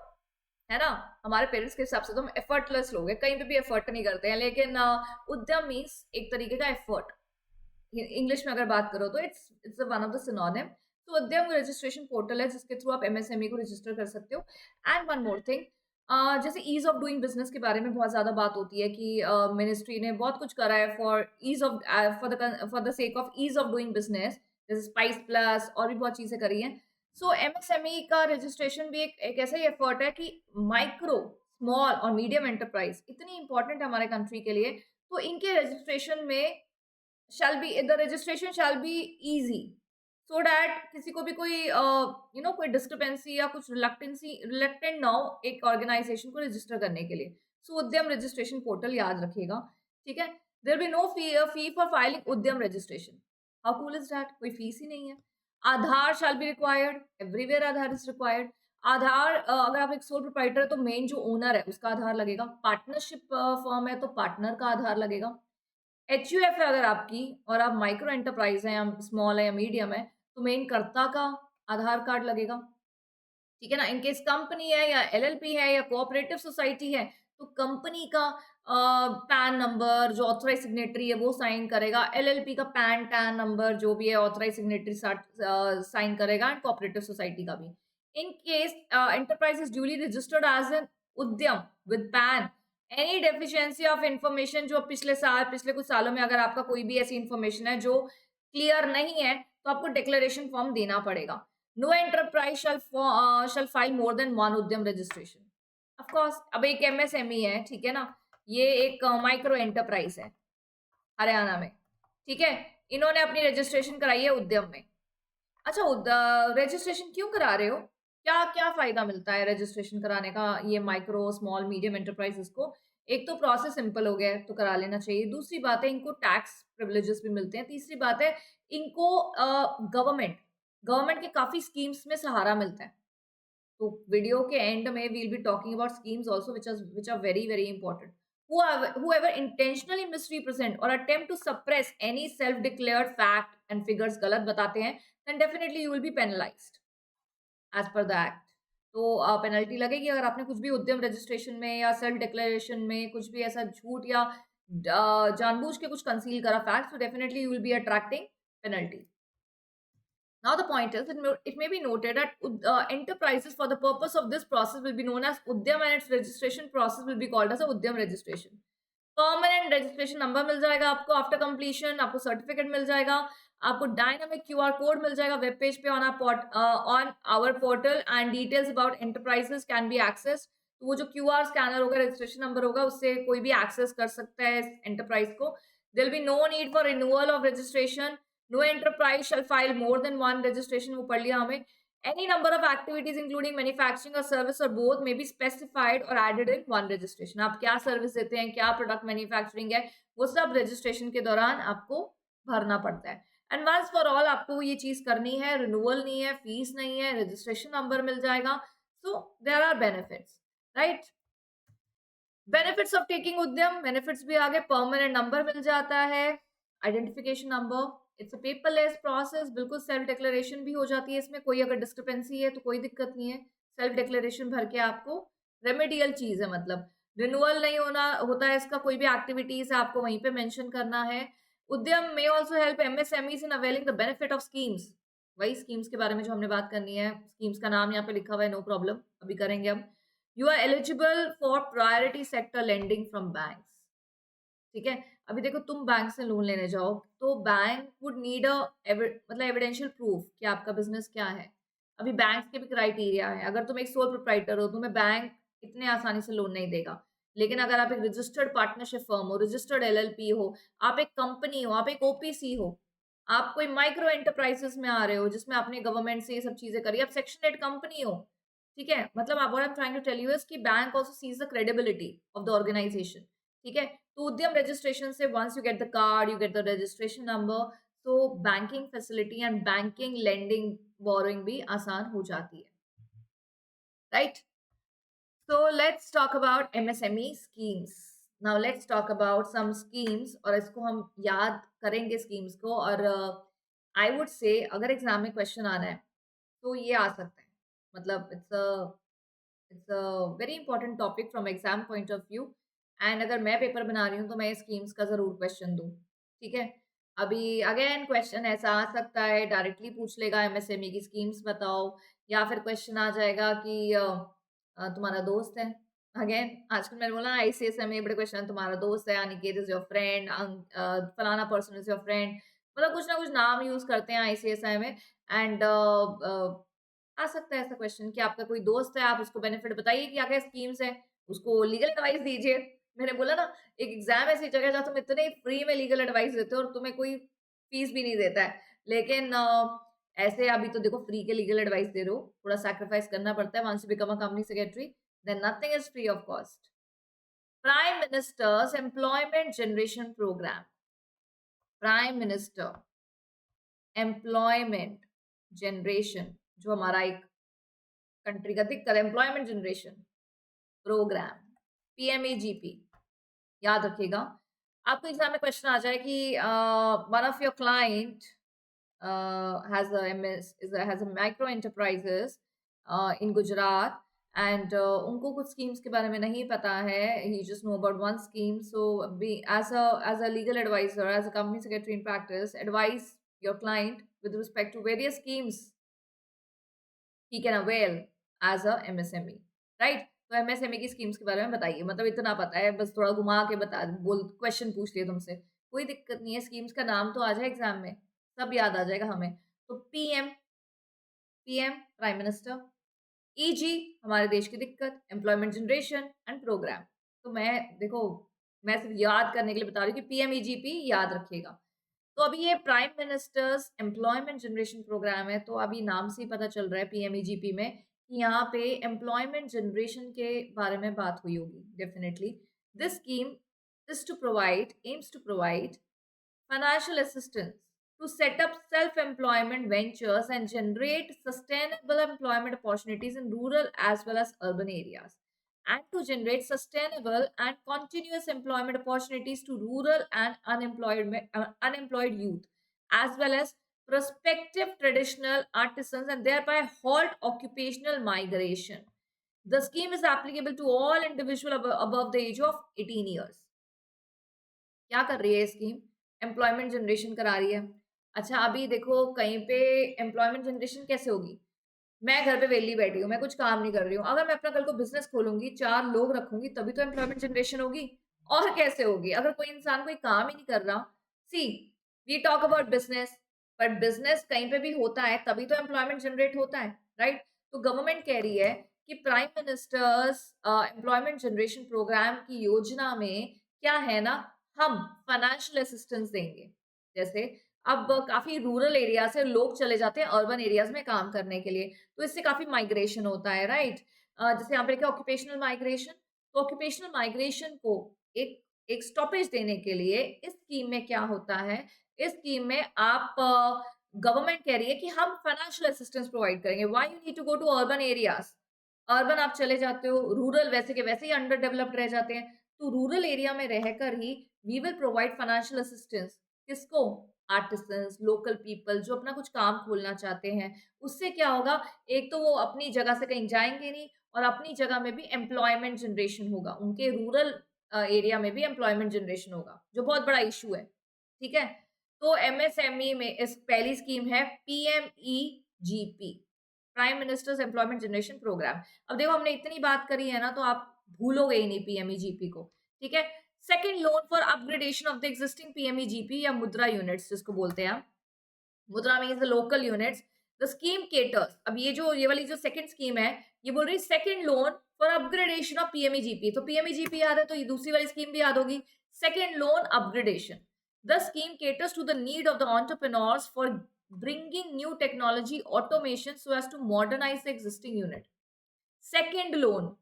है ना? हमारे पेरेंट्स के हिसाब से तो हम एफर्टलेस लोग हैं, कहीं पे भी एफर्ट नहीं करते हैं, लेकिन उद्यम मीन्स एक तरीके का एफर्ट. इंग्लिश में अगर बात करो तो it's one of the synonym. तो उद्यम रजिस्ट्रेशन पोर्टल है जिसके थ्रू आप MSME को रजिस्टर कर सकते हो. एंड वन मोर थिंग, जैसे ईज ऑफ डूइंग बिजनेस के बारे में बहुत ज्यादा बात होती है कि मिनिस्ट्री ने बहुत कुछ करा है for the sake of ease of doing business, जैसे स्पाइस प्लस और भी बहुत चीजें करी हैं. सो MSME का रजिस्ट्रेशन भी एक ऐसा ही एफर्ट है कि माइक्रो, स्मॉल और मीडियम एंटरप्राइज इतनी इंपॉर्टेंट है हमारे कंट्री के लिए, तो इनके रजिस्ट्रेशन में the registration shall be easy, so that किसी को भी कोई कोई डिस्क्रिपेंसी या कुछ रिलेक्टेंट ना हो एक ऑर्गेनाइजेशन को रजिस्टर करने के लिए. सो उद्यम रजिस्ट्रेशन पोर्टल याद रखिएगा, ठीक है? There be no fee for filing Udyam registration. How cool is that? कोई फीस ही नहीं है. Aadhaar shall be required, everywhere Aadhaar is required. Aadhaar अगर आप एक सोल प्रोप्राइटर है तो मेन जो ओनर है उसका आधार लगेगा. पार्टनरशिप फर्म है तो पार्टनर का आधार लगेगा. HUF है अगर आपकी, और आप माइक्रो एंटरप्राइज है या स्मॉल है या मीडियम है, तो मेन कर्ता का आधार कार्ड लगेगा, ठीक है ना? इनकेस कंपनी है या LLP है या कोऑपरेटिव सोसाइटी है, तो कंपनी का पैन नंबर जो ऑथराइज सिग्नेटरी है वो साइन करेगा, LLP का पैन नंबर जो भी है ऑथराइज सिग्नेटरी साइन करेगा, एंड कोऑपरेटिव सोसाइटी का भी. In case enterprise is duly registered as an उद्यम with PAN, any deficiency of information जो पिछले कुछ सालों में अगर आपका कोई भी ऐसी इंफॉर्मेशन है जो क्लियर नहीं है तो आपको डिक्लेरेशन फॉर्म देना पड़ेगा. No enterprise shall file more than one Udyam registration. Of course अब एक एमएसएमई है, ठीक है ना, ये एक माइक्रो एंटरप्राइज है हरियाणा में, ठीक है. इन्होंने अपनी रजिस्ट्रेशन कराई है उद्यम में. अच्छा, रजिस्ट्रेशन क्यों करा रहे हो? क्या क्या फायदा मिलता है रजिस्ट्रेशन कराने का ये माइक्रो स्मॉल मीडियम एंटरप्राइजेस को? एक तो प्रोसेस सिंपल हो गया है तो करा लेना चाहिए. दूसरी बात है इनको टैक्स प्रिविलेजेस भी मिलते हैं. तीसरी बात है इनको गवर्नमेंट गवर्नमेंट के काफी स्कीम्स में सहारा मिलता है. तो वीडियो के एंड में we'll be talking about schemes also which are very very important. Whoever intentionally misrepresent or attempt to suppress any self declared fact and figures गलत बताते हैं then definitely you will be penalized as per the act. तो penalty लगेगी अगर आपने कुछ भी उद्यम रजिस्ट्रेशन में या सेल्फ डिक्लेरेशन में कुछ भी ऐसा झूठ या जानबूझ के कुछ कंसील करा fact, so definitely you will be attracting penalty. Now the point is, it may be noted that enterprises for the purpose of this process will be known as Udyam and its registration process will be called as a Udyam registration. Permanent registration number मिल जाएगा आपको after completion, आपको certificate मिल जाएगा, आपको dynamic QR code मिल जाएगा web page पे on our portal and details about enterprises can be access. तो वो जो क्यूआर स्कैनर होगा, रजिस्ट्रेशन नंबर होगा, उससे कोई भी एक्सेस कर सकता है एंटरप्राइज को. There will be no need for renewal of registration. No enterprise shall file more than one registration, वो पढ़ लिया हमने. Any number of activities including manufacturing or service or both may be specified or added in one registration. आप क्या service देते हैं, क्या product manufacturing है, वो सब रजिस्ट्रेशन के दौरान आपको भरना पड़ता है. एंड वंस फॉर ऑल आपको ये चीज करनी है, रिन्यूअल नहीं है, फीस नहीं है, रजिस्ट्रेशन नंबर मिल जाएगा. So there are benefits, right. Benefits of taking Udyam, benefits भी आगे, परमानेंट नंबर मिल जाता है, identification number, it's a paperless process, बिल्कुल सेल्फ डिक्लेरेशन भी हो जाती है इसमें. कोई अगर डिस्क्रिपेंसी है तो कोई दिक्कत नहीं है, सेल्फ डिक्लेरेशन भर के आपको रेमेडियल चीज है, मतलब रिन्यूअल नहीं होता है इसका. कोई भी एक्टिविटीज आपको वहीं पे मेंशन करना है. उद्यम में also help MSMEs in availing the benefit of schemes. वही स्कीम्स के बारे में जो हमने बात करनी है, स्कीम्स का नाम यहाँ पे लिखा हुआ है, नो प्रॉब्लम, अभी करेंगे हम. You are eligible for priority sector lending from banks. ठीक है, अभी देखो तुम बैंक से लोन लेने जाओ तो बैंक वुड नीड मतलब एविडेंशियल प्रूफ कि आपका बिजनेस क्या है. अभी बैंक के भी क्राइटेरिया है. अगर तुम एक सोल प्रोप्राइटर हो, तुम्हें बैंक इतने आसानी से लोन नहीं देगा. लेकिन अगर आप एक रजिस्टर्ड पार्टनरशिप फर्म हो, रजिस्टर्ड एलएलपी हो, आप एक कंपनी हो, आप एक ओपीसी हो, आप कोई माइक्रो एंटरप्राइजेस में आ रहे हो जिसमें आपने गवर्नमेंट से ये सब चीजें करी, आप सेक्शन 8 कंपनी हो, ठीक है, मतलब आप what I am trying to tell you is कि bank also sees the credibility of the organization. ठीक है, तो उद्यम रजिस्ट्रेशन से once you get the card, you get the registration number, तो banking facility and banking lending borrowing भी आसान हो जाती है, right. So let's talk about MSME schemes. Now let's talk about some schemes और इसको हम याद करेंगे schemes को. और I would say अगर एग्जाम में क्वेश्चन आना है तो ये आ सकता है, मतलब it's a very important topic from exam point of view. And अगर मैं पेपर बना रही हूँ तो मैं स्कीम्स का जरूर क्वेश्चन दूँ, ठीक है. अभी अगेन क्वेश्चन ऐसा आ सकता है, डायरेक्टली पूछ लेगा एमएसएमई की स्कीम्स बताओ, या फिर क्वेश्चन आ जाएगा कि तुम्हारा दोस्त है. अगेन आजकल मैंने बोला आईसीएस में बड़े क्वेश्चन, तुम्हारा दोस्त है, अनिकेत इज योर फ्रेंड, फलाना पर्सन इज योर फ्रेंड, मतलब कुछ ना कुछ नाम यूज करते हैं आईसीएसआई में. एंड आ सकता है ऐसा क्वेश्चन कि आपका कोई दोस्त है, आप उसको बेनिफिट बताइए कि क्या क्या स्कीम्स है, उसको लीगल एडवाइस दीजिए. मैंने बोला ना, एक एग्जाम ऐसी जगह जहाँ तुम इतने फ्री में लीगल एडवाइस देते हो और तुम्हें कोई फीस भी नहीं देता है. लेकिन ऐसे अभी तो देखो फ्री के लीगल एडवाइस दे रहे हो, थोड़ा सैक्रिफाइस करना पड़ता है once you become a company secretary, then nothing is free of cost. Prime minister's employment generation programme. Prime minister employment generation, जो हमारा एक कंट्री का दिक्कत, एम्प्लॉयमेंट जनरेशन प्रोग्राम, पीएमईजीपी, याद रखिएगा. आपको एग्जाम में क्वेश्चन आ जाए कि one of your client has a micro enterprises in Gujarat, and उनको कुछ schemes के बारे में नहीं पता है, he just know about one scheme. So be as a legal advisor, as a company secretary in practice, advise your client with respect to various schemes ही can avail as a MSME, right? तो MSME की schemes के बारे में बताइए, मतलब इतना पता है, बस थोड़ा घुमा के बता बोल क्वेश्चन पूछ लिए तुमसे, कोई दिक्कत नहीं है, स्कीम्स का नाम तो आ जाए एग्जाम में, सब याद आ जाएगा हमें। तो PM, PM prime minister, easy हमारे देश की दिक्कत, एम्प्लॉयमेंट जनरेशन एंड प्रोग्राम। तो मैं देखो, मैं सिर्फ याद करने के लिए बता रही हूँ कि पीएमईजीपी याद रखिएगा। तो अभी ये prime minister's employment generation programme है, तो अभी नाम से ही पता चल रहा है पीएमईजीपी में कि यहाँ पे एम्प्लॉयमेंट जनरेशन के बारे में बात हुई होगी definitely. This scheme is to provide aims to provide financial assistance to set up self-employment ventures and generate sustainable employment opportunities in rural as well as urban areas, and to generate sustainable and continuous employment opportunities to rural and unemployed youth, as well as prospective traditional artisans, and thereby halt occupational migration. The scheme is applicable to all individuals above the age of 18 years. क्या कर रही है ये scheme? Employment generation करा रही है। अच्छा, अभी देखो कहीं पे एम्प्लॉयमेंट जनरेशन कैसे होगी? मैं घर पे वेली बैठी हूँ, मैं कुछ काम नहीं कर रही हूँ। अगर मैं अपना कल को बिज़नेस खोलूँगी, 4 लोग रखूँगी, तभी तो एम्प्लॉयमेंट जनरेशन होगी। और कैसे होगी? अगर कोई इंसान कोई काम ही नहीं कर रहा, see we talk about business, but business कहीं पे भी होता है, तभी तो एम्प्लॉयमेंट जनरेट होता है, राइट? तो गवर्नमेंट कह रही है कि prime minister's employment generation programme की योजना में क्या है ना, हम फाइनेंशियल असिस्टेंस देंगे। जैसे अब काफ़ी रूरल एरिया से लोग चले जाते हैं अर्बन एरियाज़ में काम करने के लिए, तो इससे काफ़ी माइग्रेशन होता है, राइट? जैसे यहाँ पे लिखा है ऑक्यूपेशनल माइग्रेशन, तो ऑक्यूपेशनल माइग्रेशन को एक एक स्टॉपेज देने के लिए इस स्कीम में क्या होता है, इस स्कीम में आप गवर्नमेंट कह रही है कि हम फाइनेंशियल असिस्टेंस प्रोवाइड करेंगे। Why you need to go to urban areas? Urban आप चले जाते हो, रूरल वैसे के वैसे ही अंडर डेवलप्ड रह जाते हैं, तो रूरल एरिया में रहकर ही we will provide financial assistance. किसको? आर्टिसंस, लोकल पीपल जो अपना कुछ काम खोलना चाहते हैं। उससे क्या होगा, एक तो वो अपनी जगह से कहीं जाएँगे नहीं और अपनी जगह में भी एम्प्लॉयमेंट जनरेशन होगा। उनके रूरल एरिया में भी एम्प्लॉयमेंट जनरेशन होगा, जो बहुत बड़ा इश्यू है। ठीक है? तो एमएसएमई में इस पहली स्कीम है PMEGP, prime minister's employment generation programme. अब देखो हमने इतनी बात करी है ना, तो आप भूलोगे ही नहीं पीएमईजीपी को। ठीक है? Second loan for upgradation of the existing PMEGP या मुद्रा यूनिट्स जिसको बोलते हैं हम। Mudra means the local units. The scheme caters, अब ये वाली जो सेकंड स्कीम है, ये बोल रही है second loan for upgradation of PMEGP. तो पीएमईजीपी याद है तो ये दूसरी वाली स्कीम भी याद होगी, second loan upgradation. The scheme caters to the need of the entrepreneurs for bringing new technology automation so as to modernise the existing unit. Second loan,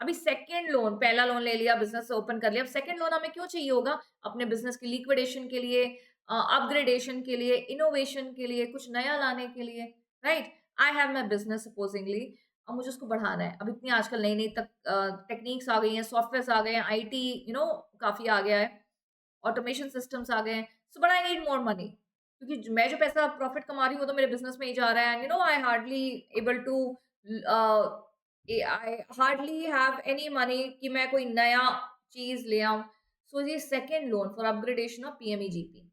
अभी सेकंड लोन, पहला लोन ले लिया, बिजनेस ओपन कर लिया, अब second loan हमें क्यों चाहिए होगा? अपने बिजनेस की लिक्विडेशन के लिए, अपग्रेडेशन के लिए, इनोवेशन के लिए, कुछ नया लाने के लिए, right? I have my business supposedly, अब मुझे उसको बढ़ाना है। अब इतनी आजकल नई नई तक टेक्निक्स आ गई हैं, सॉफ्टवेयर्स आ गए हैं, आईटी काफी आ गया है, ऑटोमेशन सिस्टम्स आ गए हैं, so but I need more money, क्योंकि मैं जो पैसा प्रॉफिट कमा रही हूँ वो तो मेरे बिजनेस में ही जा रहा है, and I hardly able to I hardly have any money कि मैं कोई नया चीज ले आऊं। सो ये second loan for upgradation of PMEGP.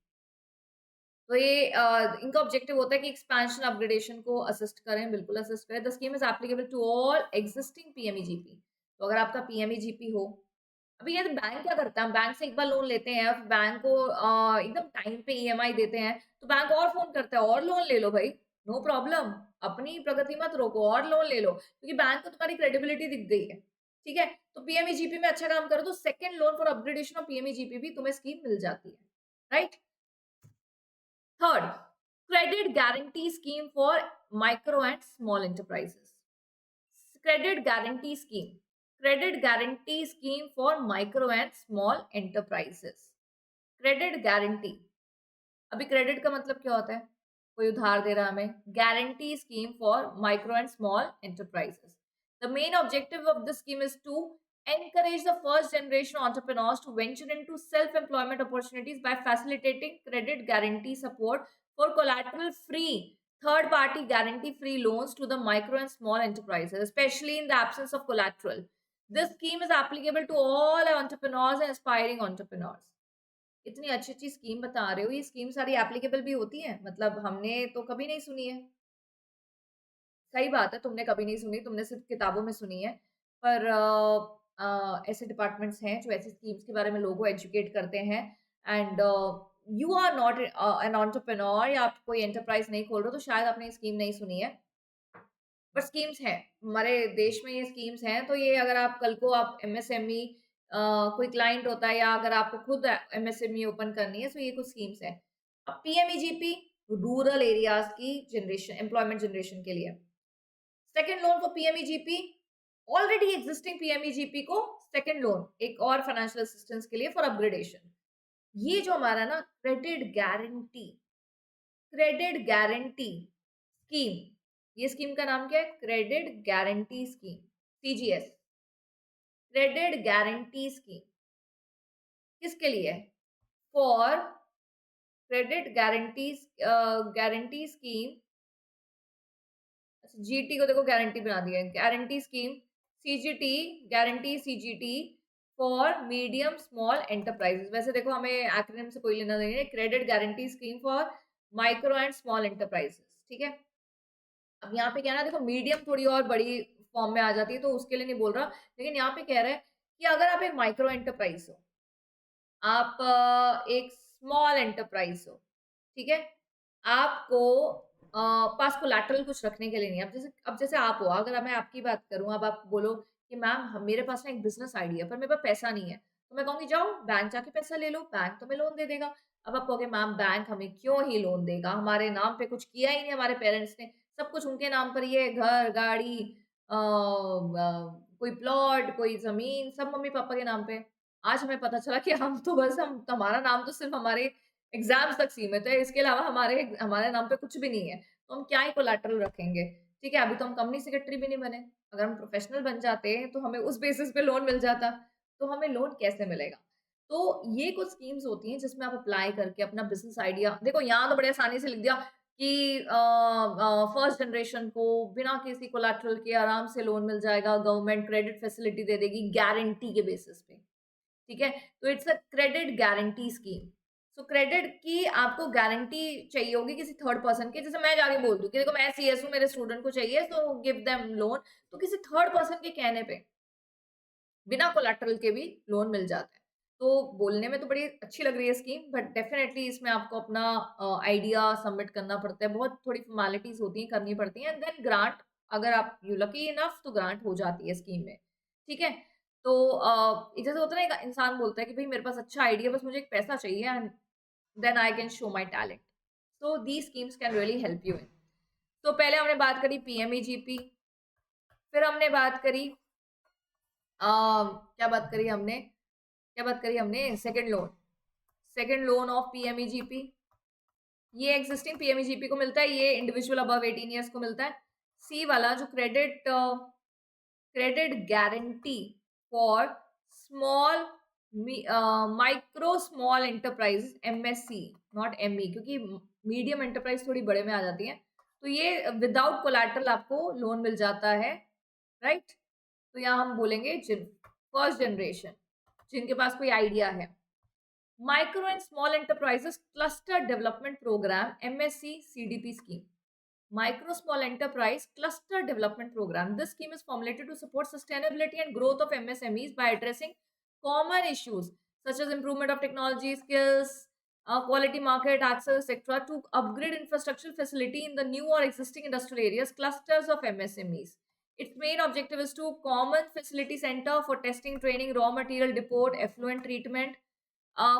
तो ये इनका ऑब्जेक्टिव होता है कि एक्सपेंशन अपग्रेडेशन को असिस्ट करें, बिल्कुल असिस्ट करें। The scheme is applicable to all existing PMEGP. तो अगर आपका पीएमईजीपी हो, अभी ये बैंक क्या करता है, बैंक से एक बार लोन लेते हैं, बैंक को एकदम टाइम पे ईएमआई देते हैं, तो बैंक और फोन करता है और लोन ले लो भाई, नो प्रॉब्लम, अपनी प्रगति मत रोको और लोन ले लो, क्योंकि बैंक को तुम्हारी क्रेडिबिलिटी दिख गई है। ठीक है? तो पीएमईजीपी में अच्छा काम करो तो second loan for upgradation of PMEGP भी तुम्हें स्कीम मिल जाती है, right? Third, credit guarantee scheme for micro and small enterprises. Credit guarantee scheme, credit guarantee scheme for micro and small enterprises. Credit guarantee, अभी क्रेडिट का मतलब क्या होता है? कोई उधार दे रहा है हमें। Guarantee scheme for micro and small enterprises. The main objective of this scheme is to encourage the first generation entrepreneurs to venture into self employment opportunities by facilitating credit guarantee support for collateral free third party guarantee free loans to the micro and small enterprises, especially in the absence of collateral. This scheme is applicable to all entrepreneurs and aspiring entrepreneurs. इतनी अच्छी-अच्छी scheme बता रहे हो, ये scheme सारी applicable भी होती हैं? मतलब हमने तो कभी नहीं सुनी है। सही बात है, तुमने कभी नहीं सुनी, तुमने सिर्फ़ किताबों में सुनी है। पर ऐसे डिपार्टमेंट्स हैं जो ऐसी स्कीम्स के बारे में लोगों को एजुकेट करते हैं and you are not an entrepreneur या आप कोई एंटरप्राइज़ नहीं खोल रहे हो, तो शायद आपने ये स्कीम नहीं सुनी है। पर स्कीम्स हैं, हमारे देश में ये स्कीम्स हैं, तो ये अगर आप कल को आप एमएसएमई कोई क्लाइंट होता है या अगर आपको खुद एमएसएमई ओपन करनी है, तो ये कुछ स्कीम्स हैं। अब पीएमईजीपी रूरल एरियाज़ की जनरेशन एम्प्लॉयमेंट जनरेशन के लिए। Second loan for PMEGP already existing PMEGP को सेकंड लोन एक और फाइनेंशियल असिस्टेंस के लिए फॉर अपग्रेडेशन। ये जो हमारा ना क्रेडिट गारंटी स्कीम, ये स्कीम का नाम क्या है? Credit guarantee scheme, CGS, credit guarantee scheme. किसके लिए है? For credit guarantee scheme. अच्छा, जीटी को देखो गारंटी बना दिया है, guarantee scheme, CGT, guarantee CGT for medium small enterprises. वैसे देखो हमें एक्रोनिम से कोई लेना देना नहीं, credit guarantee scheme for micro and small enterprises, ठीक है? अब यहाँ पे क्या है ना, देखो मीडियम थोड़ी और बड़ी फॉर्म में आ जाती है, तो उसके लिए नहीं बोल रहा, लेकिन यहाँ पे कह रहा है कि अगर आप एक माइक्रो एंटरप्राइज हो, आप एक स्मॉल एंटरप्राइज हो, ठीक है? आपको पास कोलैटरल कुछ रखने के लिए नहीं है। अब जैसे आप हो, अगर मैं आपकी बात करूँ, अब आप बोलो कि मैम मेरे पास ना एक बिज़नेस आइडिया है, पर मेरे पास पैसा नहीं है। तो मैं कहूँगी जाओ बैंक जाके पैसा ले लो, बैंक तुम्हें लोन दे देगा। अब आप कहोगे मैम बैंक हमें क्यों ही लोन देगा? हमारे नाम पे कुछ किया ही नहीं हमारे पेरेंट्स ने, सब कुछ उनके नाम पर ही है, घर, गाड़ी, कोई प्लॉट, कोई ज़मीन, सब मम्मी-पापा के नाम पे है। आज हमें पता चला कि हम हमारा नाम तो सिर्फ़ हमारे एग्ज़ाम्स तक सीमित है, इसके अलावा हमारे हमारे नाम पे कुछ भी नहीं है, तो हम क्या ही कोलैटरल रखेंगे, ठीक है? अभी तो हम कंपनी सेक्रेटरी भी नहीं बने, अगर हम प्रोफ़ेशनल बन जाते, तो हमें उस बेसिस पे लोन मिल जाता, तो हमें लोन कैसे मिलेगा? तो ये कुछ स्कीम्स होती हैं जिसमें आप अप्लाई करके अपना बिज़नेस आइडिया देखो यहाँ तो बड़े आसानी से लिख दिया कि फर्स्ट जनरेशन को बिना किसी कोलैटरल के आराम से लोन मिल जाएगा, गवर्नमेंट क्रेडिट फैसिलिटी दे देगी गारंटी के बेसिस पे। ठीक है? तो it's a credit guarantee scheme. So credit की आपको गारंटी चाहिए होगी किसी थर्ड पर्सन की, जैसे मैं जाके बोल दूँ कि देखो मैं सीएस हूँ, मेरे स्टूडेंट को चाहिए सो गिव देम लोन, तो किसी थर्ड पर्सन के कहने पे बिना कोलैटरल के भी लोन मिल जाता है। तो बोलने में तो बड़ी अच्छी लग रही है स्कीम, बट डेफिनिटली इसमें आपको अपना आइडिया सबमिट करना पड़ता है, बहुत थोड़ी फॉर्मेलिटीज़ होती हैं, करनी पड़ती हैं एंड देन ग्रांट, अगर आप यू लकी इनफ तो ग्रांट हो जाती है स्कीम में, ठीक है? तो जैसे होता है ना, एक इंसान बोलता है कि भई मेरे पास अच्छा आइडिया, बस मुझे एक पैसा चाहिए and then I can show my talent. So these schemes can really help you in. तो पहले हमने बात करी पीएमईजीपी, फिर हमने बात करी क्या बात करी हमने? क्या बात करी हमने? Second loan of PMEGP. ये एक्जिस्टिंग पीएमईजीपी को मिलता है, ये इंडिविजुअल अबव 18 इयर्स को मिलता है। सी वाला जो credit guarantee for small micro small enterprise MSc, not ME, क्योंकि मीडियम एंटरप्राइज थोड़ी बड़े में आ जाती है, तो ये विदाउट कोलैटरल आपको लोन मिल जाता है, राइट? तो यहाँ हम बोलेंगे जिन फर्स्ट जनरेशन, जिनके पास कोई आइडिया है। Micro and Small Enterprises Cluster Development Program MSc CDP scheme. Micro Small Enterprise Cluster Development Program. This scheme is formulated to support sustainability and growth of MSMEs by addressing common issues such as improvement of technology skills, quality market access, etc. to upgrade infrastructure facility in the new or existing industrial areas, clusters of MSMEs. Its main objective is to common facility center for testing, training, raw material depot, effluent treatment,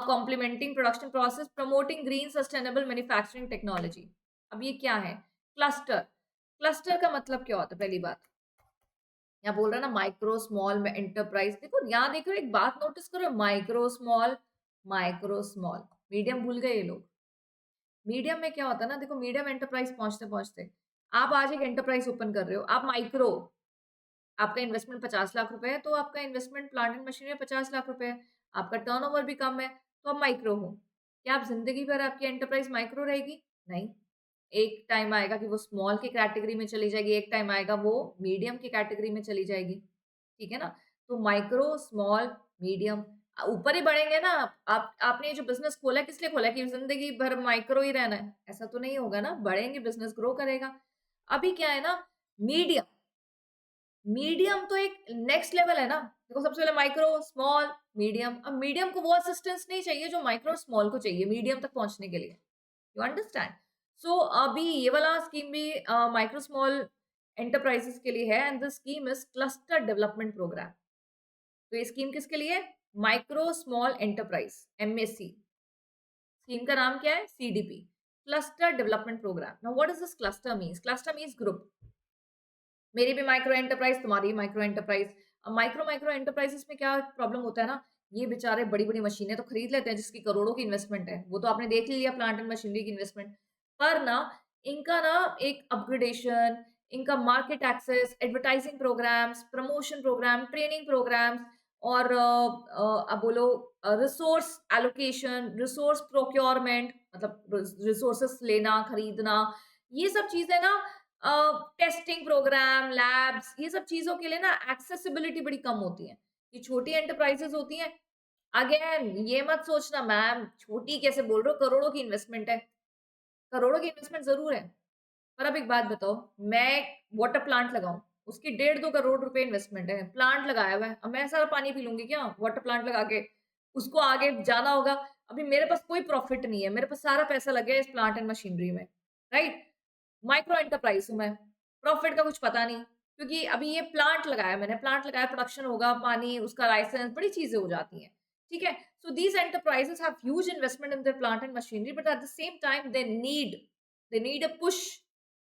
complementing production process, promoting green sustainable manufacturing technology. अब ये क्या है? Cluster. Cluster का मतलब क्या होता है? पहली बात, यहाँ बोल रहा है ना माइक्रो स्मॉल एंटरप्राइज, देखो यहाँ देखो एक बात नोटिस करो, माइक्रो स्मॉल, मीडियम भूल गए ये लोग। मीडियम में क्या होता है ना, देखो मीडियम एंटरप्राइज पहुंचते पहुंचते आप आज एक एंटरप्राइज ओपन कर रहे हो, आप माइक्रो, आपका इन्वेस्टमेंट 50 लाख रुपए है, तो आपका इन्वेस्टमेंट प्लांट एंड मशीनरी में 50 लाख रुपए है, आपका टर्नओवर भी कम है, तो आप माइक्रो हो। क्या आप जिंदगी भर आपकी एंटरप्राइज माइक्रो रहेगी? नहीं। एक टाइम आएगा कि वो स्मॉल की कैटेगरी में चली जाएगी, एक टाइम आएगा वो मीडियम की कैटेगरी में चली जाएगी, ठीक है ना? तो माइक्रो, स्मॉल, मीडियम, ऊपर ही बढ़ेंगे ना। आप आपने ये जो बिजनेस खोला है किस लिए खोला है? कि जिंदगी भर माइक्रो ही रहना है? ऐसा तो नहीं होगा ना, बढ़ेंगे, बिजनेस ग्रो करेगा। अभी क्या है ना, मीडियम, मीडियम तो एक नेक्स्ट लेवल है ना। देखो सबसे पहले माइक्रो, स्मॉल, मीडियम। अब मीडियम को वो असिस्टेंस नहीं चाहिए जो माइक्रो और स्मॉल को चाहिए मीडियम तक पहुंचने के लिए। You understand? सो अभी ये वाला स्कीम भी माइक्रो स्मॉल एंटरप्राइजेस के लिए है and the scheme is cluster development programme. तो ये स्कीम किसके लिए? Micro small enterprise, MSC. Scheme का नाम क्या है? CDP, cluster development programme. Now what is this cluster means? Cluster means group. मेरी भी माइक्रो एंटरप्राइज, तुम्हारी भी माइक्रो एंटरप्राइज। अब माइक्रो माइक्रो एंटरप्राइजेस में क्या प्रॉब्लम होता है ना, ये बेचारे बड़ी बड़ी मशीनें तो खरीद लेते हैं जिसकी करोड़ों की इन्वेस्टमेंट है, वो तो आपने देख लिया प्लांट एंड मशीनरी की इन्वेस्टमेंट। पर ना इनका ना एक अपग्रेडेशन, इनका market access, advertising programmes, promotion programme, training programmes और अब बोलो रिसोर्स एलोकेशन, रिसोर्स प्रोक्योरमेंट, मतलब रिसोर्सेस लेना, खरीदना, ये सब चीजें ना, टेस्टिंग प्रोग्राम, लैब्स, ये सब चीज़ों के लिए ना एक्सेसिबिलिटी बड़ी कम होती है। ये छोटी एंटरप्राइजेज़ होती हैं। अगेन ये मत सोचना मैम छोटी कैसे बोल रहे हो, करोड़ों की इन्वेस्टमेंट है। करोड़ों की इन्वेस्टमेंट ज़रूर है। पर अब एक बात बताओ, मैं वाटर प्लांट लगाऊँ, उसकी 1.5-2 करोड़ रुपए इन्वेस्टमेंट है। प्लांट लगाया हुआ है, अब मैं सारा पानी पी लूँगी क्या वाटर प्लांट लगा के? उसको आगे जाना होगा। अभी मेरे पास कोई प्रॉफिट नहीं है, मेरे पास सारा पैसा लग गया है इस प्लांट एंड मशीनरी में, राइट? माइक्रो एंटरप्राइज हूँ मैं, प्रॉफिट का कुछ पता नहीं, क्योंकि अभी ये प्लांट लगाया मैंने, प्लांट लगाया, प्रोडक्शन होगा, पानी, उसका लाइसेंस, बड़ी चीज़ें हो जाती हैं, ठीक है? So these enterprises have huge investment in their plant and machinery but at the same time they need a push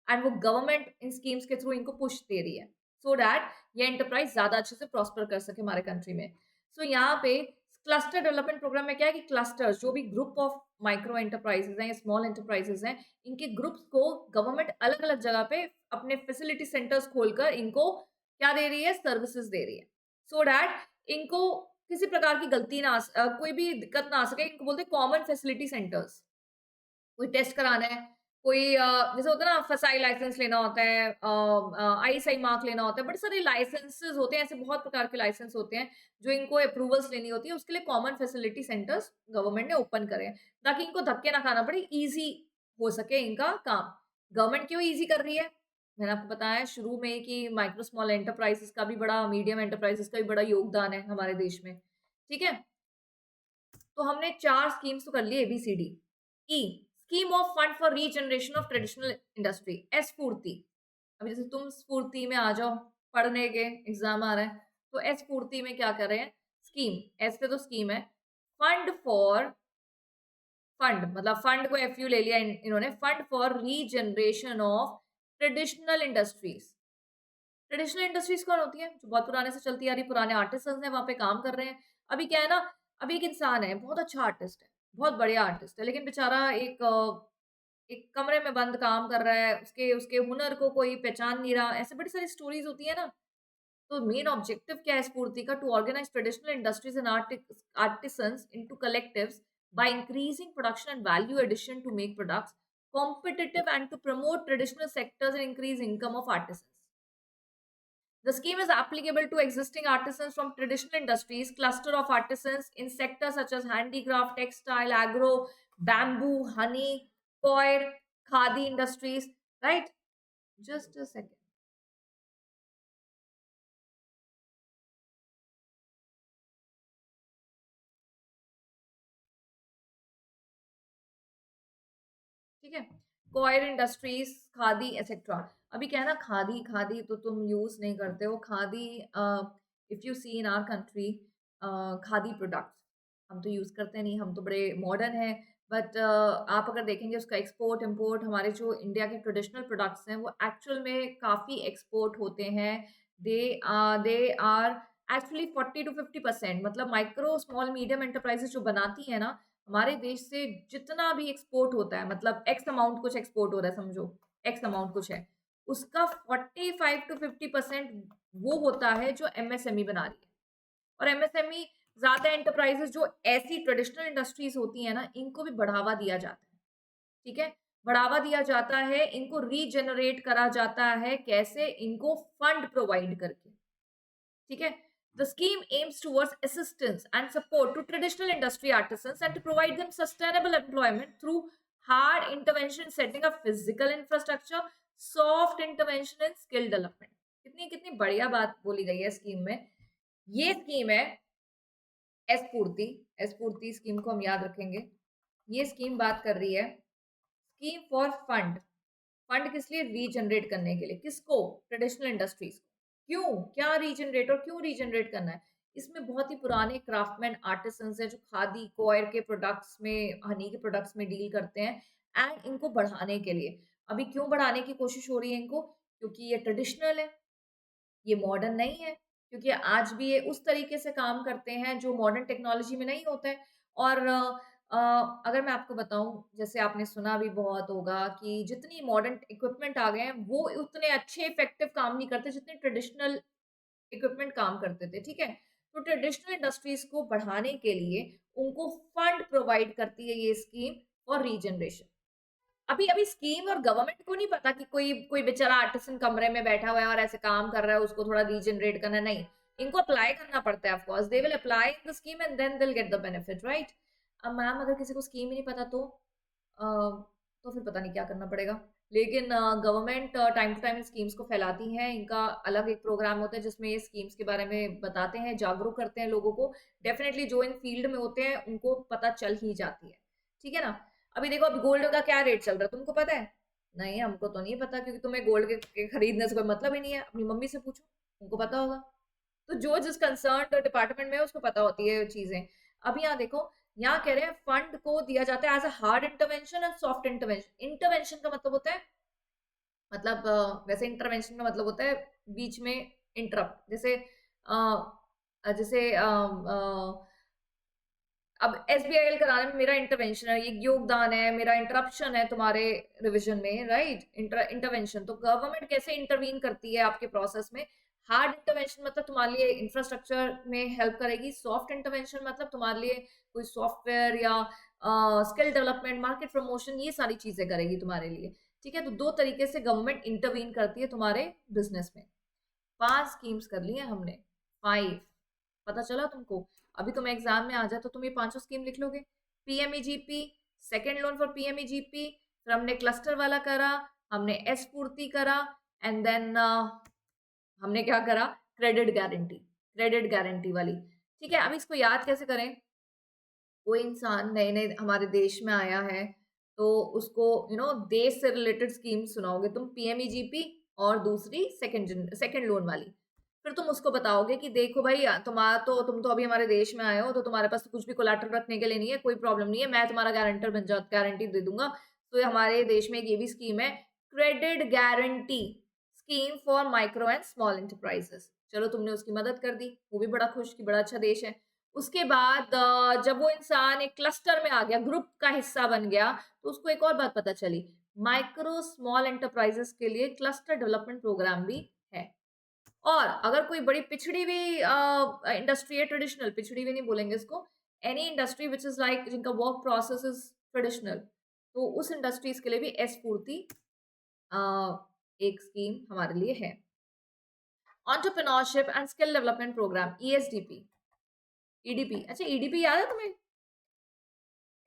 and वो गवर्नमेंट इन स्कीम्स के थ्रू इनको पुश दे रही है, सो दैट ये एंटरप्राइज ज़्यादा अच्छे से प्रॉस्पर कर सके हमारे कंट्री में। सो यहाँ पे क्लस्टर डेवलपमेंट प्रोग्राम में क्या है कि क्लस्टर्स जो भी ग्रुप ऑफ माइक्रो एंटरप्राइजेज़ हैं या स्मॉल एंटरप्राइजेज़ हैं, इनके ग्रुप्स को गवर्नमेंट अलग-अलग जगह पे अपने फैसिलिटी सेंटर्स खोलकर इनको क्या दे रही है? सर्विसेज़ दे रही है। सो दैट इनको किसी प्रकार की गलती ना कोई भी दिक्कत ना आ सके, इनको बोलते हैं कॉमन फैसिलिटी सेंटर्स। कोई टेस्ट कराना है, कोई जैसे होता है ना फसाई लाइसेंस लेना होता है, आईएसआई मार्क लेना होता है, बड़े सारे लाइसेंसेस होते हैं, ऐसे बहुत प्रकार के लाइसेंस होते हैं, जो इनको अप्रूवल्स लेनी होती है, उसके लिए कॉमन फैसिलिटी सेंटर्स गवर्नमेंट ने ओपन करे हैं, ताकि इनको धक्के ना खाना पड़े, ईज़ी हो सके इनका काम। गवर्नमेंट क्यों ईज़ी कर रही है? मैंने आपको बताया शुरू में कि माइक्रो स्मॉल एंटरप्राइजेज़ का भी बड़ा, मीडियम एंटरप्राइजेज़ का भी बड़ा योगदान है हमारे देश में, ठीक है? तो हमने 4 स्कीम्स तो कर ली A B C D. E, scheme of fund for regeneration of traditional industry, SFURTI. अभी जैसे तुम स्फूर्ति में आ जाओ, पढ़ने के एग्जाम आ रहे हैं, तो स्फूर्ति में क्या कर रहे हैं? स्कीम, एस पे तो स्कीम है, फंड फॉर, फंड मतलब फंड को एफयू ले लिया इन्होंने, fund for regeneration of traditional industries. Traditional industries कौन होती है? जो बहुत पुराने से चलती आ रही, पुराने आर्टिसंस हैं, वहाँ पे काम कर रहे हैं। अभी क्या है ना, अभी एक इंसान है, बहुत अच्छा आर्टिस्ट है, बहुत बढ़िया आर्टिस्ट है, लेकिन बेचारा एक कमरे में बंद काम कर रहा है, उसके उसके हुनर को कोई पहचान नहीं रहा, ऐसे बड़ी सारी स्टोरीज़ होती है ना। तो मेन ऑब्जेक्टिव क्या है स्फूर्ति का? To organise traditional industries and artisans into collectives by increasing production and value addition to make products competitive and to promote traditional sectors and increase income of artisans. The scheme is applicable to existing artisans from traditional industries, cluster of artisans in sectors such as handicraft, textile, agro, bamboo, honey, coir, khadi industries, right? Just a second. ठीक है, coir industries, khadi etcetera. अभी क्या है ना, खादी खादी तो तुम use नहीं करते हो khadi. If you see in our country, khadi products हम तो यूज करते नहीं, हम तो बड़े मॉडर्न हैं। बट आप अगर देखेंगे उसका एक्सपोर्ट इम्पोर्ट, हमारे जो इंडिया के ट्रेडिशनल प्रोडक्ट्स हैं वो एक्चुअल में काफ़ी एक्सपोर्ट होते हैं। दे आर एक्चुअली 40 to 50%, मतलब माइक्रो स्मॉल मीडियम एंटरप्राइजेस जो बनाती है ना, हमारे देश से जितना भी एक्सपोर्ट होता है, मतलब एक्स अमाउंट कुछ एक्सपोर्ट हो रहा है, समझो एक्स अमाउंट कुछ है, उसका 45 to 50% वो होता है जो एमएसएमई बना रही है। और एमएसएमई ज्यादा एंटरप्राइजेस जो ऐसी ट्रेडिशनल इंडस्ट्रीज होती है ना, इनको भी बढ़ावा दिया जाता है, ठीक है? बढ़ावा दिया जाता है, इनको रीजनरेट करा जाता है, कैसे? इनको फंड प्रोवाइड करके, ठीक है? The scheme aims towards assistance and support to traditional industry artisans and to provide them sustainable employment through hard intervention, setting up physical infrastructure, soft intervention and skill development. कितनी कितनी बढ़िया बात बोली गई है स्कीम में। ये स्कीम है एस पूर्ति। एस पूर्ति स्कीम को हम याद रखेंगे। ये स्कीम बात कर रही है स्कीम फॉर फंड। फंड किस लिए? रीजनरेट करने के लिए। किसको? ट्रेडिशनल इंडस्ट्रीज को। क्यों? क्या रीजनरेट, और क्यों रीजनरेट करना है? इसमें बहुत ही पुराने क्राफ्टमैन आर्टिसंस हैं जो खादी कॉयर के प्रोडक्ट्स में, हनी के प्रोडक्ट्स में डील करते हैं, एंड इनको बढ़ाने के लिए। अभी क्यों बढ़ाने की कोशिश हो रही है इनको? क्योंकि ये ट्रेडिशनल है, ये मॉडर्न नहीं है, क्योंकि आज भी ये उस तरीके से काम करते हैं जो मॉडर्न टेक्नोलॉजी में नहीं होता है। और अगर मैं आपको बताऊं, जैसे आपने सुना भी बहुत होगा कि जितनी मॉडर्न इक्विपमेंट आ गए हैं वो उतने अच्छे इफेक्टिव काम नहीं करते जितने ट्रेडिशनल इक्विपमेंट काम करते थे, ठीक है? तो ट्रेडिशनल इंडस्ट्रीज को बढ़ाने के लिए उनको फंड प्रोवाइड करती है ये स्कीम और रीजनरेशन। अभी अभी स्कीम और गवर्नमेंट को नहीं पता कि कोई कोई बेचारा आर्टिसन कमरे में बैठा हुआ है और ऐसे काम कर रहा है, उसको थोड़ा रीजनरेट करना है। नहीं, इनको अप्लाई करना पड़ता है। Of course they will apply the scheme and then they will get the benefit, right? अब मैम अगर किसी को स्कीम ही नहीं पता तो फिर पता नहीं क्या करना पड़ेगा। लेकिन government time to time schemes को फैलाती है। इनका अलग एक प्रोग्राम होता है जिसमें ये स्कीम्स के बारे में बताते हैं, जागरूक करते हैं लोगों को। डेफिनेटली जो इन फील्ड में होते हैं उनको पता चल ही जाती है, ठीक है ना? अभी देखो, अभी गोल्ड का क्या रेट चल रहा है तुमको पता है? नहीं, हमको तो नहीं पता, क्योंकि तुम्हें गोल्ड के खरीदने से कोई मतलब ही नहीं है। अपनी मम्मी से पूछो, उनको पता होगा। तो जो जिस कंसर्न डिपार्टमेंट में है उसको पता होती है चीजें। अभी यहाँ देखो, यहाँ कह रहे हैं फंड को दिया जाता है as a hard intervention and soft intervention. Intervention का मतलब होता है, मतलब वैसे इंटरवेंशन का मतलब होता है बीच में इंटरप्ट। जैसे अब एसबीआईएल कराने में मेरा इंटरवेंशन है, ये योगदान है, मेरा इंटरप्शन है तुम्हारे रिवीजन में, राइट? इंटरवेंशन। तो गवर्नमेंट कैसे इंटरवीन करती है आपके प्रोसेस में? हार्ड इंटरवेंशन मतलब तुम्हारे लिए इंफ्रास्ट्रक्चर में हेल्प करेगी। सॉफ्ट इंटरवेंशन मतलब तुम्हारे लिए कोई सॉफ्टवेयर या स्किल डेवलपमेंट, मार्केट प्रमोशन, ये सारी चीजें करेगी तुम्हारे लिए, ठीक है? तो दो तरीके से गवर्नमेंट इंटरवीन करती है तुम्हारे बिजनेस में। 5 स्कीम्स कर ली हैं हमने, 5। पता चला तुमको? अभी तुम एग्जाम में आ जाए तो तुम ये पांचों स्कीम लिख लोगे। PMEGP, second loan for PMEGP, फिर हमने क्लस्टर वाला करा, हमने एस पूर्ति करा, एंड देन हमने क्या करा? क्रेडिट गारंटी, क्रेडिट गारंटी वाली। ठीक है, अब इसको याद कैसे करें? कोई इंसान नए नए हमारे देश में आया है तो उसको देश से रिलेटेड स्कीम सुनाओगे तुम, पीएमईजीपी और दूसरी सेकंड लोन वाली। फिर तुम उसको बताओगे कि देखो भाई, तुम तो अभी हमारे देश में आए हो, तो तुम्हारे पास तो कुछ भी कोलैटरल रखने के लिए नहीं है, कोई प्रॉब्लम नहीं है, मैं तुम्हारा गारंटर बन जा गारंटी दे दूंगा। तो ये हमारे देश में एक ये भी स्कीम है, credit guarantee scheme for micro and small enterprises. चलो, तुमने उसकी मदद कर दी, वो भी बड़ा खुश कि बड़ा अच्छा देश है। उसके बाद जब वो इंसान एक क्लस्टर में आ गया, ग्रुप का हिस्सा बन गया, तो उसको एक और बात पता चली, माइक्रो स्मॉल एंटरप्राइजेस के लिए क्लस्टर डेवलपमेंट प्रोग्राम भी है। और अगर कोई बड़ी पिछड़ी हुई इंडस्ट्री है, ट्रेडिशनल पिछड़ी हुई नहीं बोलेंगे इसको, any industry which is like, जिनका वर्क प्रोसेस इज ट्रेडिशनल, तो उस इंडस्ट्रीज के लिए भी एस पूर्ति एक स्कीम हमारे लिए है। Entrepreneurship and skill development programme, ESDP, EDP. अच्छा, ईडीपी याद है तुम्हें?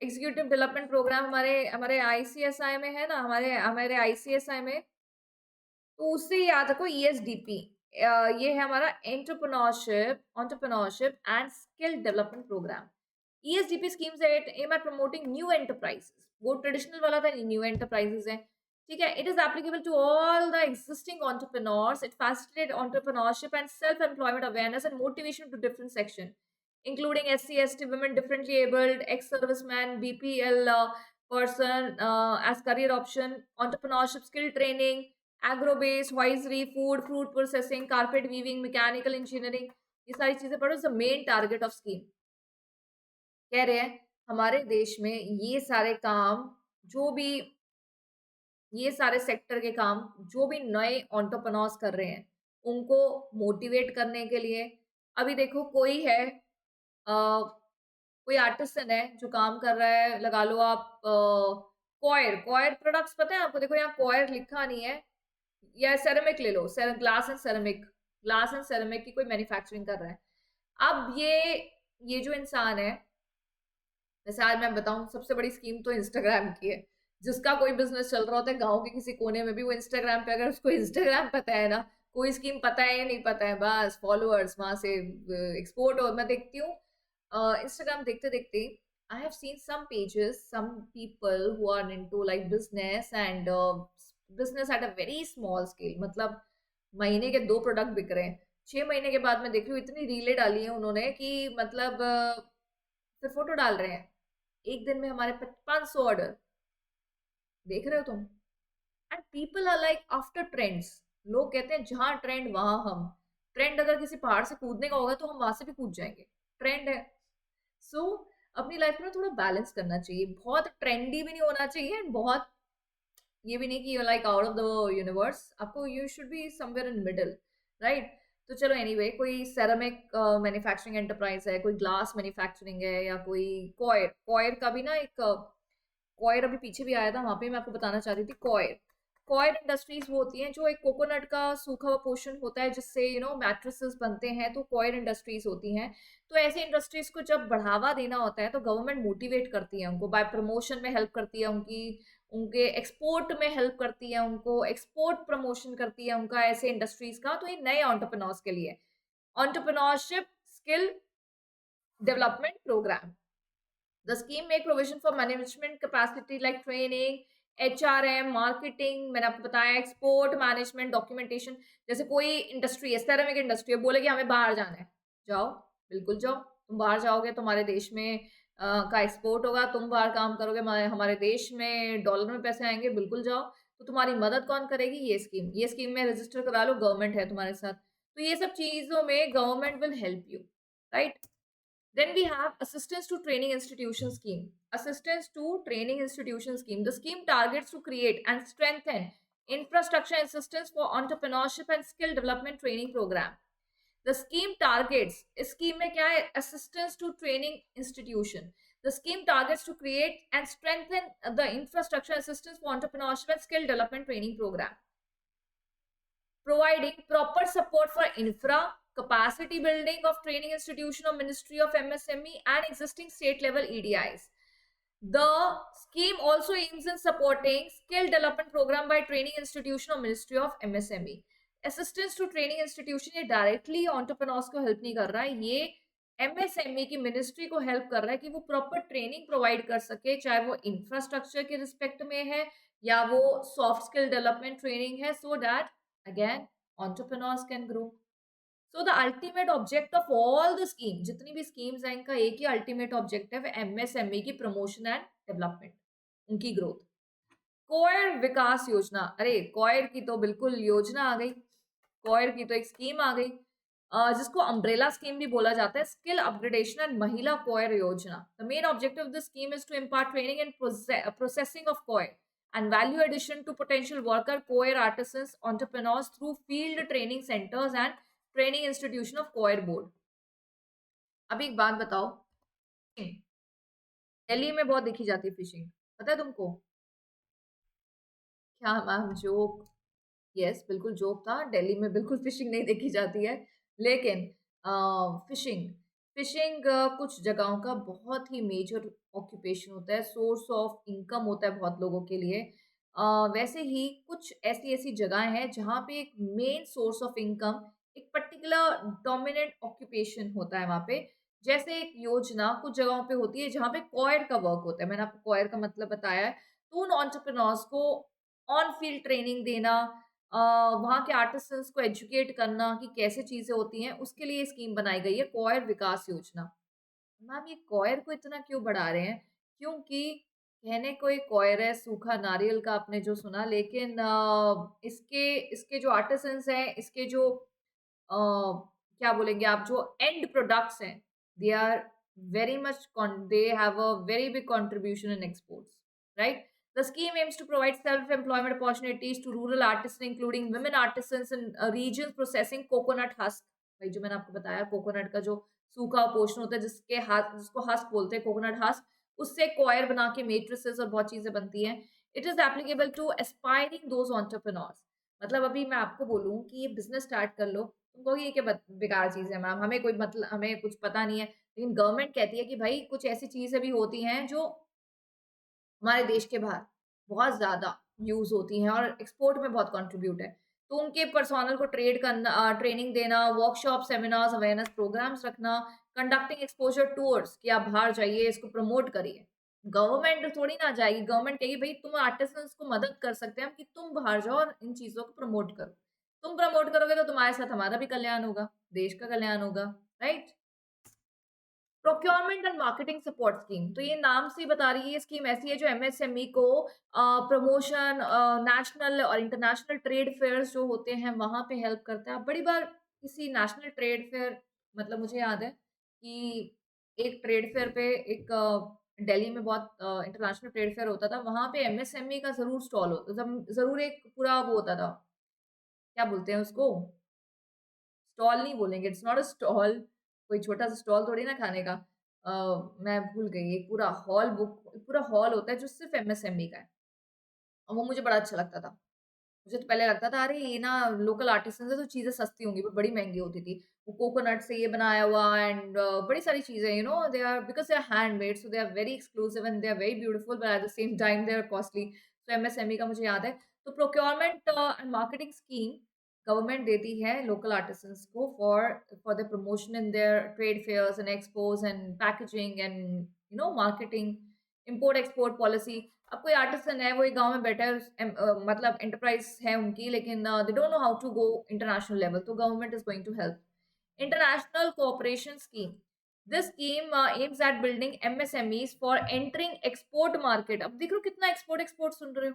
एग्जीक्यूटिव डेवलपमेंट प्रोग्राम हमारे हमारे आईसीएसआई में है ना, हमारे हमारे आईसीएसआई में। तो उससे याद रखो, ईएसडीपी ये है हमारा entrepreneurship and skill development programme. ESDP schemes aim at promoting new enterprises. वो ट्रेडिशनल वाला था, न्यू एंटरप्राइजेस है, ठीक है? It is applicable to all the existing entrepreneurs. It facilitate entrepreneurship and self employment awareness and motivation to different section, including SC, ST, women, differently abled, ex-serviceman, BPL person as career option, entrepreneurship, skill training, agro-based, hosiery, food, fruit processing, carpet weaving, mechanical engineering, ये सारी चीजें पढ़ो। Is the main target of scheme. कह रहे हैं हमारे देश में ये सारे काम, जो भी ये सारे सेक्टर के काम जो भी नए एंटरप्रेन्योर्स कर रहे हैं, उनको मोटिवेट करने के लिए। अभी देखो, कोई है कोई आर्टिसन है जो काम कर रहा है, लगा लो आप कॉयर कॉयर प्रोडक्ट्स, पता है आपको? देखो, यहाँ कॉयर लिखा नहीं है। या सेरेमिक ले लो, glass and ceramic, glass and ceramic की कोई मैन्युफैक्चरिंग कर रहा है। अब ये जो इंसान है, जैसे आज मैं बताऊं, सबसे बड़ी स्कीम तो इंस्टाग्राम की है। जिसका कोई बिजनेस चल रहा होता है गांव के किसी कोने में भी, वो इंस्टाग्राम पे, अगर उसको इंस्टाग्राम पता है ना, कोई स्कीम पता है या नहीं पता है, बस फॉलोअर्स वहां से एक्सपोर्ट हो। मैं देखती हूँ इंस्टाग्राम देखते देखते, I have seen some pages, some people who are into like business and business at a very small scale, मतलब महीने के 2 प्रोडक्ट बिक रहे हैं। 6 महीने के बाद मैं देख रही हूँ इतनी रीलें डाली है उन्होंने कि मतलब फिर फोटो डाल रहे हैं, एक दिन में हमारे 500 ऑर्डर, देख रहे हो तुम। And people are like after trends, लोग कहते हैं जहां ट्रेंड वहां हम। ट्रेंड अगर किसी पहाड़ से कूदने का होगा तो हम वहां से भी कूद जाएंगे, ट्रेंड है। सो अपनी लाइफ में थोड़ा बैलेंस करना चाहिए, बहुत ट्रेंडी भी नहीं होना चाहिए एंड बहुत ये भी नहीं कि you like out of the universe, आपको you should be somewhere in middle, right. तो चलो एनीवे, कोई सेरामिक मैन्युफैक्चरिंग एंटरप्राइज है, कोई ग्लास मैन्युफैक्चरिंग है, या कोई कॉयर, कॉयर का भी ना एक कॉयर अभी पीछे भी आया था, वहां पे मैं आपको बताना चाह रही थी। कॉयर, कॉयर इंडस्ट्रीज वो होती हैं जो एक कोकोनट का सूखा हुआ पोर्शन होता है जिससे मैट्रेसेस बनते हैं, तो कॉयर इंडस्ट्रीज होती हैं। तो ऐसी इंडस्ट्रीज को जब बढ़ावा देना होता है तो गवर्नमेंट मोटिवेट करती है उनको, बाय प्रमोशन में हेल्प करती है उनकी, उनके एक्सपोर्ट में हेल्प करती है उनको, एक्सपोर्ट प्रमोशन करती है उनका ऐसे इंडस्ट्रीज का। तो ये नए एंटरप्रेन्योर्स के लिए entrepreneurship skill development programme. The scheme make provision for management capacity like training, HRM, marketing, मैंने आपको बताया एक्सपोर्ट मैनेजमेंट, डॉक्यूमेंटेशन। जैसे कोई इंडस्ट्री है, सेरामिक इंडस्ट्री है, बोले कि हमें बाहर जाना है, जाओ, बिल्कुल जाओ। तुम बाहर जाओगे तो हमारे देश में का एक्सपोर्ट होगा, तुम बाहर काम करोगे, हमारे देश में डॉलर में पैसे आएंगे, बिल्कुल जाओ। तो तुम्हारी मदद कौन करेगी? ये स्कीम में रजिस्टर करा लो, गवर्नमेंट है तुम्हारे साथ। तो ये सब चीजों में government will help you, right. Then we have Assistance to Training Institution Scheme. Assistance to Training Institution Scheme. The scheme targets to create and strengthen infrastructure assistance for entrepreneurship and skill development training program. The scheme targets, इस scheme में क्या है? Assistance to Training Institution. The scheme targets to create and strengthen the infrastructure assistance for entrepreneurship and skill development training program, providing proper support for infra, capacity building of training institution or ministry of MSME and existing state level EDIs. The scheme also aims in supporting skill development program by training institution or ministry of MSME. Assistance to training institution ये directly entrepreneurs को help नहीं कर रहा है, ये MSME की ministry को help कर रहा है कि वो प्रॉपर ट्रेनिंग प्रोवाइड कर सके, चाहे वो इंफ्रास्ट्रक्चर के रिस्पेक्ट में है या वो सॉफ्ट स्किल डेवलपमेंट ट्रेनिंग है, so that again entrepreneurs can grow. So the ultimate object of all the scheme, जितनी भी schemes हैं, इनका एक ही ultimate objective है, MSME की promotion and development, उनकी growth। कोयर विकास योजना, अरे कोयर की तो बिल्कुल योजना आ गई, कोयर की तो एक स्कीम आ गई, जिसको अम्ब्रेला स्कीम भी बोला जाता है, स्किल अपग्रेडेशन एंड महिला कोयर योजना। The main objective of the scheme is to impart training and processing of coir and value addition to potential worker, coir artisans, entrepreneurs through field training centers and training institution of coir board. अब एक बात बताओ, दिल्ली में बहुत देखी जाती है fishing, पता है तुमको? क्या मैम जोक? यस, बिल्कुल जोक था, दिल्ली में बिल्कुल फिशिंग नहीं देखी जाती है, लेकिन फिशिंग, फिशिंग कुछ जगहों का बहुत ही मेजर ऑक्यूपेशन होता है, सोर्स ऑफ इनकम होता है बहुत लोगों के लिए। वैसे ही कुछ ऐसी ऐसी जगहें हैं जहाँ पे एक मेन सोर्स ऑफ इनकम, एक पर्टिकुलर डोमिनेंट ऑक्यूपेशन होता है वहाँ पे। जैसे एक योजना कुछ जगहों पे होती है जहाँ पे कॉयर का वर्क होता है, मैंने आपको कॉयर का मतलब बताया है। तो उन एंटरप्रेन्योर्स को ऑन फील्ड ट्रेनिंग देना, वहाँ के आर्टिसंस को एजुकेट करना कि कैसे चीजें होती हैं, उसके लिए स्कीम बनाई गई है कॉयर विकास योजना। मैम ये कॉयर को इतना क्यों बढ़ा रहे हैं? क्योंकि कहने को एक कॉयर है, सूखा नारियल का आपने जो सुना, लेकिन इसके इसके जो आर्टिसंस हैं, इसके जो क्या बोलेंगे आप, जो एंड प्रोडक्ट्स हैं, they are very much, they have a very big contribution in exports, right. The scheme aims to provide self-employment opportunities to rural artisans, including women artisans in regions processing coconut husk। भाई जो मैंने आपको बताया, coconut का जो सूखा portion होता है, जिसको हस्क बोलते हैं, कोकोनट हस्क, उससे कॉयर बना के मेट्रिसेस और बहुत चीजें बनती हैं। It is applicable to aspiring those entrepreneurs. मतलब अभी मैं आपको बोलूं कि ये बिजनेस स्टार्ट कर लो, तुम कहोगे ये क्या बेकार चीज है मैम, हमें कोई मतलब, हमें कुछ पता नहीं है, लेकिन गवर्नमेंट कहती है कि भाई कुछ ऐसी चीजें भी होती हैं जो हमारे देश के बाहर बहुत ज़्यादा यूज़ होती हैं और एक्सपोर्ट में बहुत कंट्रीब्यूट है। तो उनके पर्सोनल को ट्रेनिंग देना, वर्कशॉप, सेमिनार्स, अवेयरनेस प्रोग्राम्स रखना, कंडक्टिंग एक्सपोज़र टूर्स कि आप बाहर जाइए, इसको प्रमोट करिए। गवर्नमेंट थोड़ी ना जाएगी, गवर्नमेंट कहेगी भई तुम आर्टिसंस को मदद कर सकते हैं हम कि तुम बाहर जाओ और इन चीज़ों को प्रमोट करो। तुम प्रमोट करोगे तो तुम्हारे साथ हमारा भी कल्याण होगा, देश का कल्याण होगा, right? Procurement and marketing support scheme, तो ये नाम से ही बता रही है, ये स्कीम ऐसी है जो एमएसएमई को प्रमोशन, नेशनल और इंटरनेशनल ट्रेड फेयर्स जो होते हैं वहां पे हेल्प करता है। बड़ी बार किसी नेशनल ट्रेड फेयर, मतलब मुझे याद है कि एक ट्रेड फेयर पे एक दिल्ली में बहुत इंटरनेशनल ट्रेड फेयर होता था, वहां पे एमएसएमई का जरूर स्टॉल होता, जरूर एक पूरा वो होता था, क्या बोलते हैं उसको, स्टॉल नहीं बोलेंगे, इट्स नॉट अ स्टॉल, कोई छोटा सा स्टॉल थोड़ी ना खाने का। मैं भूल गई, एक पूरा हॉल होता है जो सिर्फ एमएसएमई का है और वो मुझे बड़ा अच्छा लगता था। मुझे तो पहले लगता था अरे ये ना लोकल आर्टिसन है तो चीज़ें सस्ती होंगी, बट बड़ी महँगी होती थी। वो कोकोनट से ये बनाया हुआ एंड बड़ी सारी चीज़ें, they are because they are handmade, so they are very exclusive and they are very beautiful, but at the same time they are costly. तो एमएसएमई का मुझे याद है। तो procurement and marketing scheme government देती है लोकल आर्टिसंस को for the promotion in their trade fairs and expos and packaging and marketing, import export policy. अब कोई आर्टिसन है, वो एक गाँव में बैठा है, मतलब एंटरप्राइज़ है उनकी, लेकिन they don't know how to go international level, तो government is going to help. International cooperation scheme, this scheme aims at building MSMEs for entering export market. अब देख रहे हो कितना एक्सपोर्ट एक्सपोर्ट सुन रहे हो?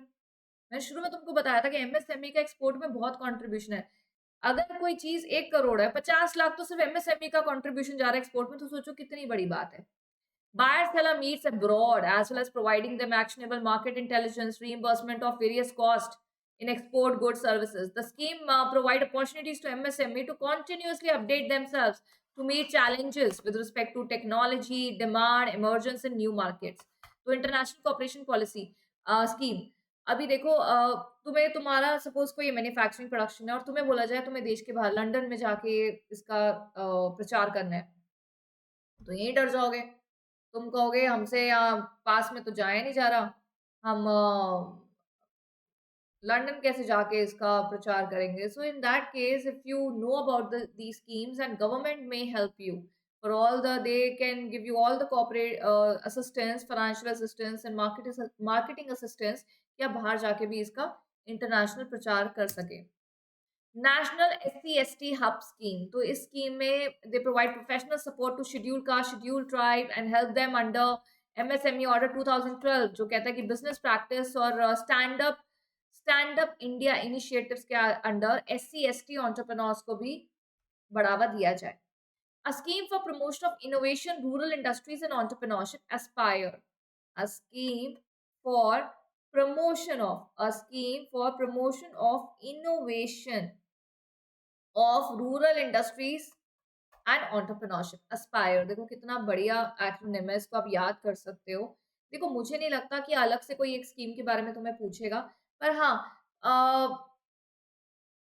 मैंने शुरू में तुमको बताया था कि एमएसएमई का एक्सपोर्ट में बहुत कंट्रीब्यूशन है। अगर कोई चीज़ 1 करोड़ है, 50 लाख तो सिर्फ एमएसएमई का कंट्रीब्यूशन जा रहा है एक्सपोर्ट में, तो सोचो कितनी बड़ी बात है। Buyer seller meets abroad as well as providing them actionable market intelligence, reimbursement of various costs in export goods services. The scheme provide opportunities to MSME to continuously update themselves to meet challenges with respect to technology, demand, emergence in new markets. तो international cooperation policy scheme, अभी देखो तुम्हें तुम्हारा suppose कोई manufacturing production है और तुम्हें बोला जाए तुम्हें देश के बाहर लंदन में जाके इसका प्रचार करना है, तो यहीं डर जाओगे। तुम कहोगे हमसे यहाँ पास में तो जाया नहीं जा रहा, हम लंदन कैसे जाके इसका प्रचार करेंगे? So in that case if you know about these schemes and government may help you for all the, they can give you all the corporate assistance, financial assistance and marketing assistance कि आप बाहर जाके भी इसका international प्रचार कर सके। National SC/ST hub scheme, तो इस स्कीम में they provide professional support to schedule caste, schedule tribe and help them under MSME order 2012, जो कहता है कि बिजनेस प्रैक्टिस और स्टैंड अप इंडिया इनिशिएटिव्स के अंडर SC/ST एंटरप्रेन्योर्स को भी बढ़ावा दिया जाए। A scheme for promotion of innovation, rural industries and entrepreneurship, Aspire. A scheme for a scheme for promotion of innovation of rural industries and entrepreneurship, Aspire. देखो कितना बढ़िया acronym है, इसको आप याद कर सकते हो। देखो मुझे नहीं लगता कि अलग से कोई एक स्कीम के बारे में तुम्हें पूछेगा, पर हाँ,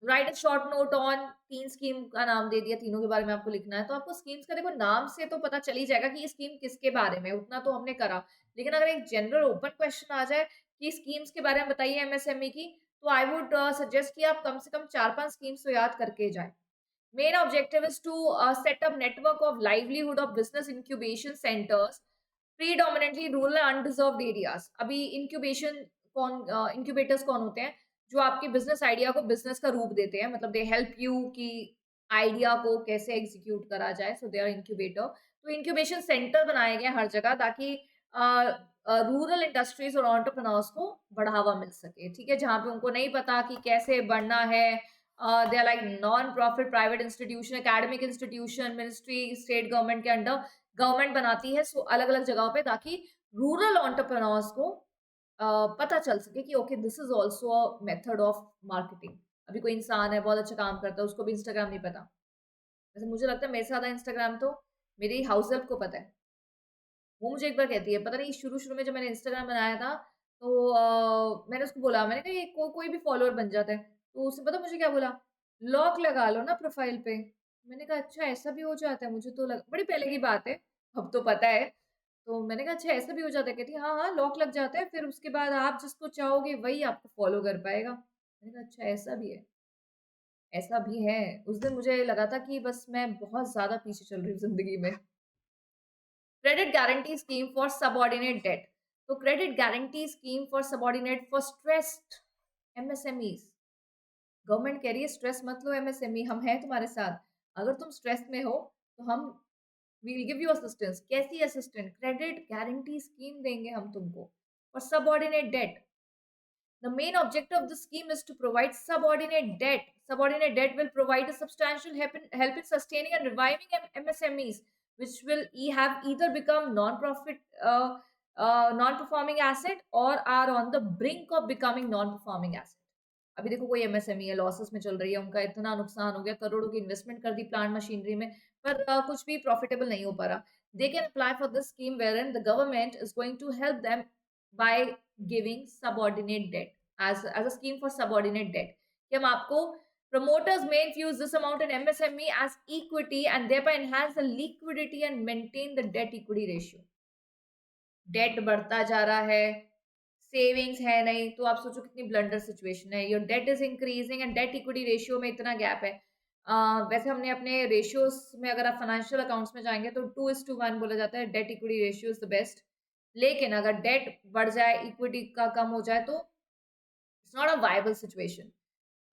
right a short note on 3 scheme का नाम दे दिया, तीनों के बारे में आपको लिखना है, तो आपको स्कीम्स का देखो नाम से तो पता चल ही जाएगा कि ये स्कीम किसके बारे में है, उतना तो हमने करा। लेकिन अगर एक जनरल ओपन क्वेश्चन आ जाए कि स्कीम्स के बारे में बताइए एमएसएमई की, तो आई वुड सजेस्ट कि आप कम से कम 4-5 स्कीम्स तो याद करके जाएँ। Main objective is to set up network of livelihood of business incubation centers, predominantly rural undeserved areas. अभी incubators कौन होते हैं? जो आपके बिजनेस आइडिया को बिजनेस का रूप देते हैं, मतलब दे हेल्प यू कि आइडिया को कैसे एग्जीक्यूट करा जाए, सो दे आर इंक्यूबेटर। तो इंक्यूबेशन सेंटर बनाए गए हर जगह ताकि रूरल इंडस्ट्रीज और एंटरप्रेन्योर्स को बढ़ावा मिल सके, ठीक है, जहाँ पे उनको नहीं पता कि कैसे बढ़ना है। They are like non profit private institution, academic institution, ministry, state government के अंडर गवर्नमेंट बनाती है, सो अलग अलग जगहों पे, ताकि रूरल एंटरप्रेन्योर्स को पता चल सके कि okay this is also a method of marketing. अभी कोई इंसान है बहुत अच्छा काम करता है, उसको भी इंस्टाग्राम नहीं पता, वैसे मुझे लगता है मेरे से ज्यादा इंस्टाग्राम तो मेरी हाउस हेल्प को पता है। वो मुझे एक बार कहती है, पता नहीं शुरू-शुरू में जब मैंने इंस्टाग्राम बनाया था, तो मैंने उसको बोला, मैंने कहा ये कोई भी फॉलोअर बन जाता है। तो उसने पता मुझे क्या बोला? लॉक लगा लो ना प्रोफाइल पे। मैंने कहा अच्छा ऐसा भी हो जाता है, मुझे तो लग बड़ी पहले की बात है, अब तो पता है। तो मैंने कहा अच्छा ऐसा भी हो जाता है? कहती हाँ, हाँ, लॉक लग जाता है, फिर उसके बाद आप जिसको चाहोगे वही आपको फ़ॉलो कर पाएगा। मैंने कहा अच्छा ऐसा भी है, ऐसा भी है। उस दिन मुझे लगा था कि बस मैं बहुत ज़्यादा पीछे चल रही हूँ ज़िंदगी में। Credit guarantee scheme for subordinate debt. तो credit guarantee scheme for subordinate for stressed MSMEs. Government कह रही है स्ट्रेस मत लो एमएसएमई, हम हैं तुम्हारे साथ। अगर तुम स्ट्रेस में हो तो हम we will give you assistance. कैसी असिस्टेंट? क्रेडिट गारंटी स्कीम देंगे हम तुमको और subordinate debt. The main objective of the scheme is to provide subordinate debt. Subordinate debt will provide a substantial help in sustaining and reviving MSMEs, which will have either become non-profit, non-performing asset or are on the brink of becoming non-performing asset. अभी देखो कोई MSME है, losses में चल रही है, उनका इतना नुकसान हो गया, करोड़ों की इन्वेस्टमेंट कर दी प्लांट मशीनरी में, पर कुछ भी प्रॉफिटेबल नहीं हो पा रहा। They can apply for this scheme wherein the government is going to help them by giving subordinate debt as a scheme for subordinate debt कि हम आपको promoters may infuse this amount in MSME as equity and thereby enhance the liquidity and maintain the debt equity ratio. Debt बढ़ता जा रहा है, savings है नहीं, तो आप सोचो कितनी ब्लंडर सिचुएशन है। Your debt is increasing and debt equity ratio में इतना गैप है। वैसे हमने अपने रेशियोज में अगर आप फाइनेंशियल अकाउंट्स में जाएंगे तो 2:1 बोला जाता है, date equity ratio is the best. लेकिन अगर डेट बढ़ जाए, इक्विटी का कम हो जाए तो it's not a viable situation,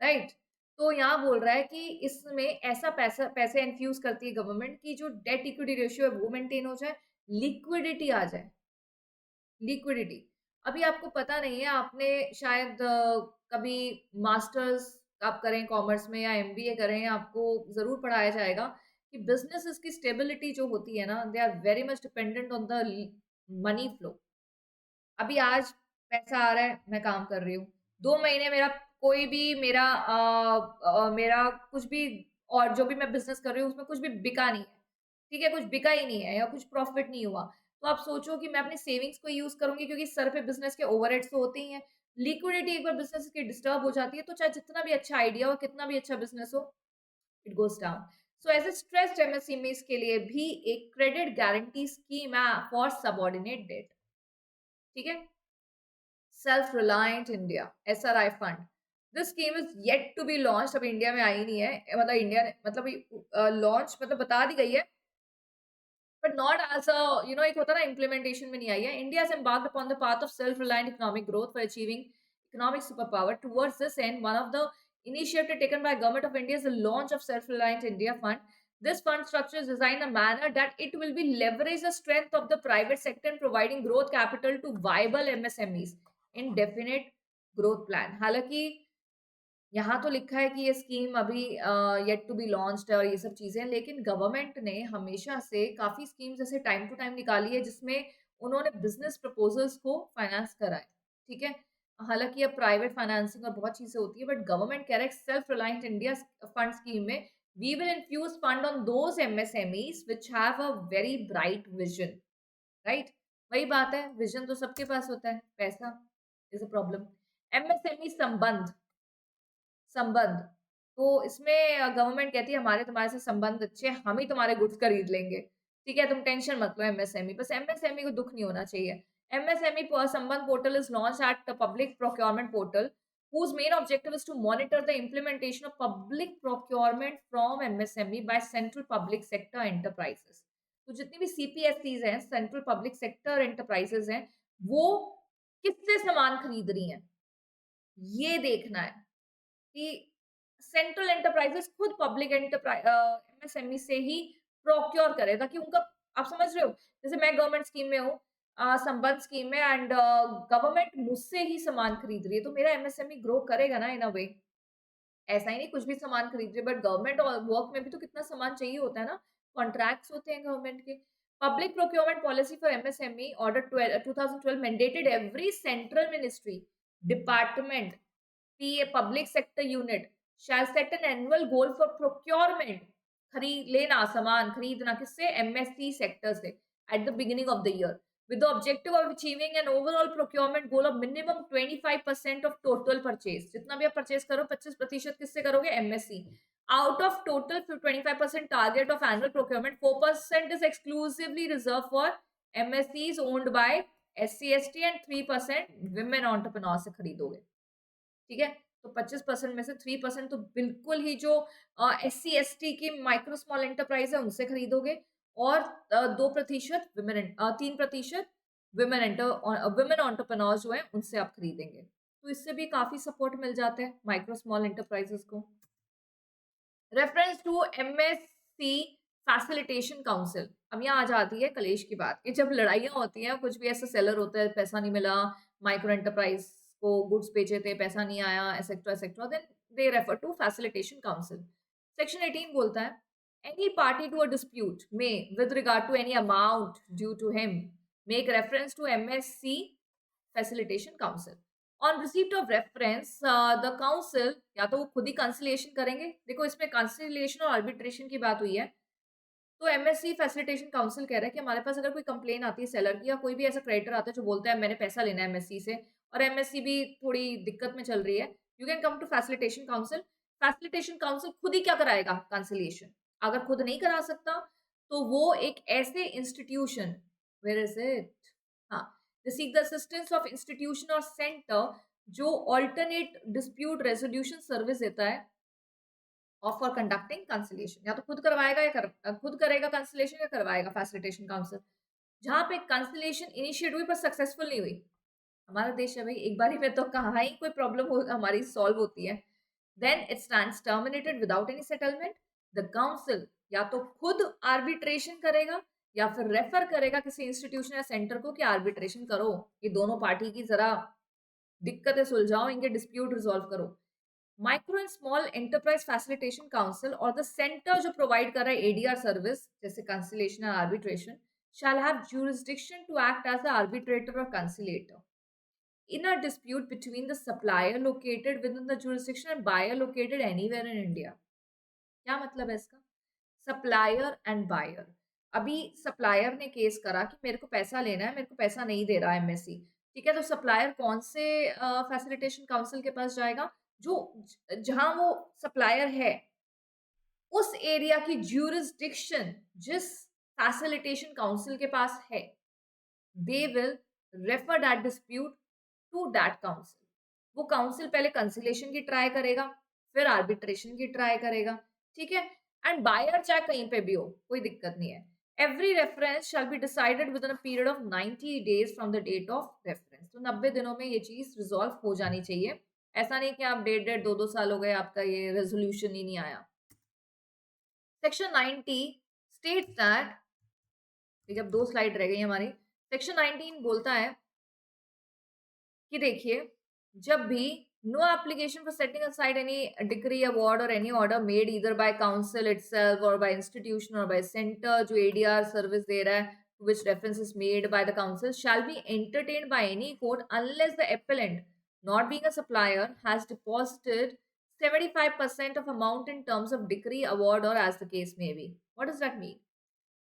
right? तो यहाँ बोल रहा है कि इसमें ऐसा पैसे इन्फ्यूज करती है गवर्नमेंट की जो डेट इक्विटी रेशियो है वो मेंटेन हो जाए, लिक्विडिटी आ जाए। लिक्विडिटी अभी आपको पता नहीं है, आपने शायद कभी मास्टर्स आप करें कॉमर्स में या एमबीए करें, आपको जरूर पढ़ाया जाएगा कि बिजनेसेस की स्टेबिलिटी जो होती है ना, they are very much dependent on the money flow. अभी आज पैसा आ रहा है, मैं काम कर रही हूँ, 2 महीने मेरा कोई भी मेरा कुछ भी और जो भी मैं बिजनेस कर रही हूँ उसमें कुछ भी बिका नहीं है, ठीक है, कुछ बिका ही नहीं है या कुछ प्रॉफिट नहीं हुआ, तो आप सोचो कि मैं अपनी सेविंग्स को यूज करूंगी क्योंकि सर पे बिजनेस के ओवरहेड्स तो होते ही हैं। लिक्विडिटी एक बार बिजनेस की डिस्टर्ब हो जाती है तो चाहे जितना भी अच्छा आइडिया हो, कितना भी अच्छा बिजनेस हो, it goes down. So as a stressed MSMEs के लिए भी एक क्रेडिट गारंटी स्कीम है फॉर सबऑर्डिनेट डेट, ठीक है। Self reliant India SRI fund, this scheme is yet to be launch, अभी इंडिया में आई नहीं है, मतलब इंडिया ने मतलब लॉन्च मतलब बता दी गई है बट नॉट एज अ एक होता है ना इम्प्लीमेंटेशन में नहीं आई है। India has embarked upon the path of self-reliant economic growth for achieving economic superpower. Towards this end, one of the initiatives taken by Government of India is the launch of Self-Reliant India Fund. This fund structure is designed in a manner that it will be leverage the strength of the private sector in providing growth capital to viable MSMEs in definite growth plan. हालांकि यहाँ तो लिखा है कि ये scheme अभी yet to B launched है और ये सब चीजें, लेकिन गवर्नमेंट ने हमेशा से काफी स्कीम्स ऐसे टाइम टू टाइम निकाली है जिसमें उन्होंने बिजनेस प्रपोजल्स को फाइनेंस करा है, ठीक है। हालांकि अब प्राइवेट फाइनेंसिंग और बहुत चीजें होती है बट गवर्नमेंट कह रहा है self reliant India fund scheme में we will infuse fund on those MSMEs which have a very bright vision, right? वही बात है, विजन तो सबके पास होता है, पैसा इज अ प्रॉब्लम। एमएसएमई संबंध, संबंध। तो इसमें गवर्नमेंट कहती है हमारे तुम्हारे से संबंध अच्छे हैं, हम ही तुम्हारे गुड्स खरीद लेंगे। ठीक है, तुम टेंशन मत लो एमएसएमई, बस एमएसएमई को दुःख नहीं होना चाहिए। एमएसएमई संबंध portal is launched at the public procurement portal whose main objective is to monitor the implementation of public procurement from MSME by central public sector enterprises. तो जितनी भी सीपीएससीज हैं, सेंट्रल पब्लिक सेक्टर एंटरप्राइजेस हैं, वो किससे सामान खरीद रही हैं, ये देखना है कि सेंट्रल एंटरप्राइजेस खुद पब्लिक एंटरप्राइज एमएसएमई से ही प्रोक्योर करे ताकि उनका, आप समझ रहे हो, जैसे मैं गवर्नमेंट स्कीम में हूँ, संबंध स्कीम में, एंड गवर्नमेंट मुझसे ही सामान खरीद रही है तो मेरा एमएसएमई ग्रो करेगा ना इन अ वे। ऐसा ही नहीं कुछ भी सामान खरीद रही है, बट गवर्नमेंट और वर्क में भी तो कितना सामान चाहिए होता है ना, कॉन्ट्रैक्ट्स होते हैं गवर्नमेंट के। Public procurement policy for MSME order 2012 mandated every central ministry department कि ये public sector unit shall set an annual goal for procurement, खरीद लेना सामान खरीदना किससे, एमएससी सेक्टर से, at the beginning of the year with the objective of achieving an overall procurement goal of minimum 25% of total purchase। जितना भी आप purchase करो 25% किससे करोगे, MSc. out of total 25% target of annual procurement, 4% is exclusively reserved for MSCs owned by SC ST and 3% women entrepreneur से खरीदोगे, ठीक है। तो 25% में से 3% तो बिल्कुल ही जो SC ST की माइक्रो स्मॉल एंटरप्राइज है उनसे खरीदोगे, और 2% विमेन 3% विमेन एंटरप्रेन्योर जो है उनसे आप खरीदेंगे। तो इससे भी काफी सपोर्ट मिल जाते हैं माइक्रो स्मॉल एंटरप्राइजेस को। Reference to MSC facilitation council. अब यहाँ आ जाती है कलेश की बात कि जब लड़ाइयाँ होती हैं, कुछ भी ऐसा सेलर होता है, पैसा नहीं मिला, माइक्रो एंटरप्राइज को गुड्स बेचे थे, पैसा नहीं आया, etcetera, then they refer to facilitation council. Section 18 बोलता है any party to a dispute may with regard to any amount due to him make reference to MSC facilitation council. On receipt of reference the council, या तो वो खुद ही conciliation करेंगे, देखो इसमें conciliation और आर्बिट्रेशन की बात हुई है, तो MSC फैसिलिटेशन काउंसिल कह रहा है कि हमारे पास अगर कोई कंप्लेन आती है सेलर की, या कोई भी ऐसा क्रेडिटर आता है जो बोलता है मैंने पैसा लेना है MSC से, और MSC भी थोड़ी दिक्कत में चल रही है, you can come to facilitation council. Facilitation council खुद ही क्या कराएगा, कंसिलिएशन। अगर खुद नहीं करा सकता तो वो एक ऐसे इंस्टीट्यूशन, वेयर इज इट, हाँ, they seek the assistance of institution or center जो alternate dispute resolution service देता है और फॉर कंडक्टिंग कंसिलिएशन, या तो खुद करवाएगा या खुद करेगा कंसिलिएशन, या करवाएगा फैसिलिटेशन काउंसिल। जहां पे कंसिलिएशन इनिशिएट हुई पर सक्सेसफुल नहीं हुई, हमारा देश है भाई, एक बारी में तो कहाँ ही कोई प्रॉब्लम हमारी सॉल्व होती है, then it stands terminated without any settlement. The council या तो खुद आर्बिट्रेशन करेगा या फिर रेफर करेगा किसी इंस्टीट्यूशन या सेंटर को कि आर्बिट्रेशन करो, ये दोनों पार्टी की जरा दिक्कतें सुलझाओ, इनके डिस्प्यूट रिजॉल्व करो। Micro and small enterprise facilitation council और द सेंटर जो प्रोवाइड कर रहा है ADR सर्विस जैसे कंसिलिएशन और arbitration shall have jurisdiction to act as the arbitrator or conciliator in a dispute between the supplier located within the jurisdiction and buyer located anywhere in India। क्या मतलब है इसका? Supplier and buyer, अभी supplier ने case करा कि मेरे को पैसा लेना है, मेरे को पैसा नहीं दे रहा MSC, ठीक है, तो सप्लायर कौन से फैसिलिटेशन काउंसिल के पास जाएगा, जो जहां वो सप्लायर है उस एरिया की ज्यूरिसडिक्शन जिस फैसिलिटेशन काउंसिल के पास है, they will refer that dispute to that council. वो काउंसिल पहले कंसिलेशन की ट्राई करेगा, फिर आर्बिट्रेशन की ट्राई करेगा, ठीक है। एंड बायर चाहे कहीं पे भी हो, कोई दिक्कत नहीं है। Every reference shall be decided within a period of 90 days from the date of reference. तो 90 दिनों में ये चीज रिजॉल्व हो जानी चाहिए, ऐसा नहीं कि आप डेढ़ 2 साल हो गए आपका ये रेजोल्यूशन ही नहीं आया। सेक्शन 90 स्टेट्स दैट, ठीक है, अब 2 स्लाइड रह गई हमारी। सेक्शन 19 बोलता है कि देखिए, जब भी no application for setting aside any decree award और any order made either by council itself और बाय इंस्टीट्यूशन और बाय सेंटर जो ADR सर्विस दे रहा है, which reference is made by the council shall be entertained by any court unless the appellant, not being a supplier, has deposited 75% of amount in terms of decree award or as the case may be। What does that mean?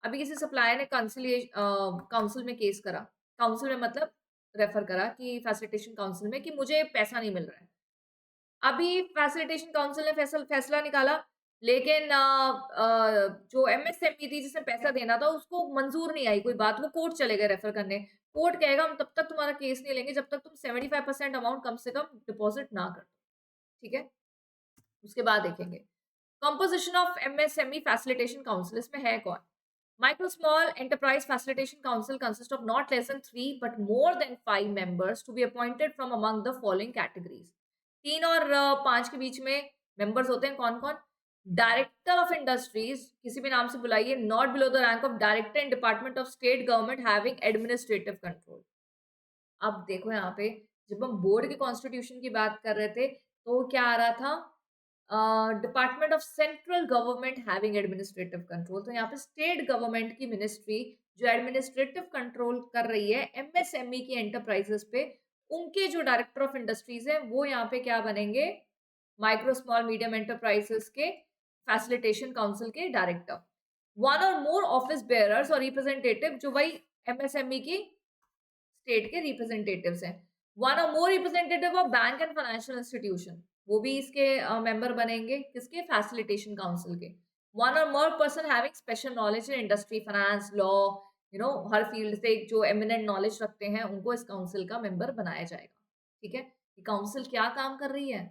अभी किसी supplier ने council में case करा, council में मतलब refer करा कि facilitation council में कि मुझे पैसा नहीं मिल रहा है। अभी फैसिलिटेशन काउंसिल ने फैसला निकाला, लेकिन जो MSME थी जिसने पैसा देना था उसको मंजूर नहीं आई कोई बात, वो कोर्ट चले गए रेफर करने। कोर्ट कहेगा हम तब तक तुम्हारा केस नहीं लेंगे जब तक तुम 75% अमाउंट कम से कम डिपॉजिट ना कर दो, ठीक है। उसके बाद देखेंगे composition of MSME facilitation council, इसमें है कौन? Micro Small Enterprise Facilitation Council consists of not less than 3 but more than 5 members to be appointed from among the following categories। 3 और 5 के बीच में members होते हैं कौन कौन? Director of Industries, किसी भी नाम से बुलाइए, not below the rank of Director in Department of State Government having administrative control। अब देखो यहाँ पे जब हम बोर्ड के कॉन्स्टिट्यूशन की बात कर रहे थे तो क्या आ रहा था? Department of central government having administrative control, तो यहाँ पे स्टेट गवर्नमेंट की मिनिस्ट्री जो एडमिनिस्ट्रेटिव कंट्रोल कर रही है MSME की एंटरप्राइजेस पे, उनके जो डायरेक्टर ऑफ इंडस्ट्रीज है वो यहाँ पे क्या बनेंगे? माइक्रो स्मॉल मीडियम एंटरप्राइजेस के फैसिलिटेशन काउंसिल के डायरेक्टर। वन और मोर ऑफिस बेयरर्स और रिप्रेजेंटेटिव जो भाई MSME की स्टेट के रिप्रेजेंटेटिव्स हैं। वन और more representative of bank and financial institution, वो भी इसके मेंबर बनेंगे, किसके? फैसिलिटेशन काउंसिल के। वन और more person having special knowledge in industry, finance, law, her field से जो एमिनेंट नॉलेज रखते हैं उनको इस काउंसिल का मेंबर बनाया जाएगा। ठीक है, कि काउंसिल क्या काम कर रही है,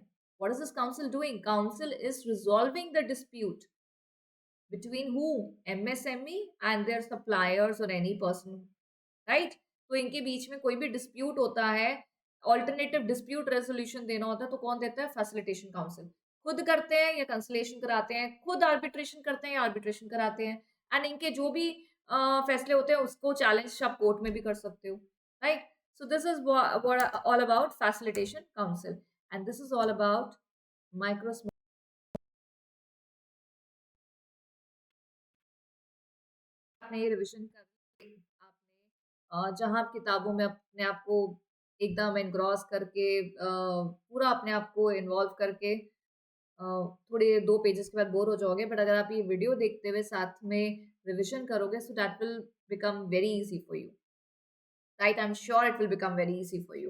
what is this council doing? Council is resolving the dispute between who? MSME and their suppliers or any person, right? तो इनके बीच में कोई भी डिस्प्यूट होता है, ऑल्टरनेटिव डिस्प्यूट रेजोल्यूशन देना होता है, तो कौन देता है? Facilitation council. खुद करते हैं या कंसलेशन कराते हैं, खुद आर्बिट्रेशन करते हैं या आर्बिट्रेशन कराते हैं, एंड इनके जो भी फैसले होते हैं उसको चैलेंज आप कोर्ट में भी कर सकते हो, right? So this is all about facilitation council, and this is all about micro. आपने ये रिविजन कर आपने जहाँ आप किताबों में अपने आप को एकदम एनग्रॉस करके पूरा अपने आप को इन्वॉल्व करके थोड़े 2 पेजेस के बाद बोर हो जाओगे, बट अगर आप ये वीडियो देखते हुए साथ में रिविजन करोगे, so that will become very easy for you, right? I'm sure it will become very easy for you,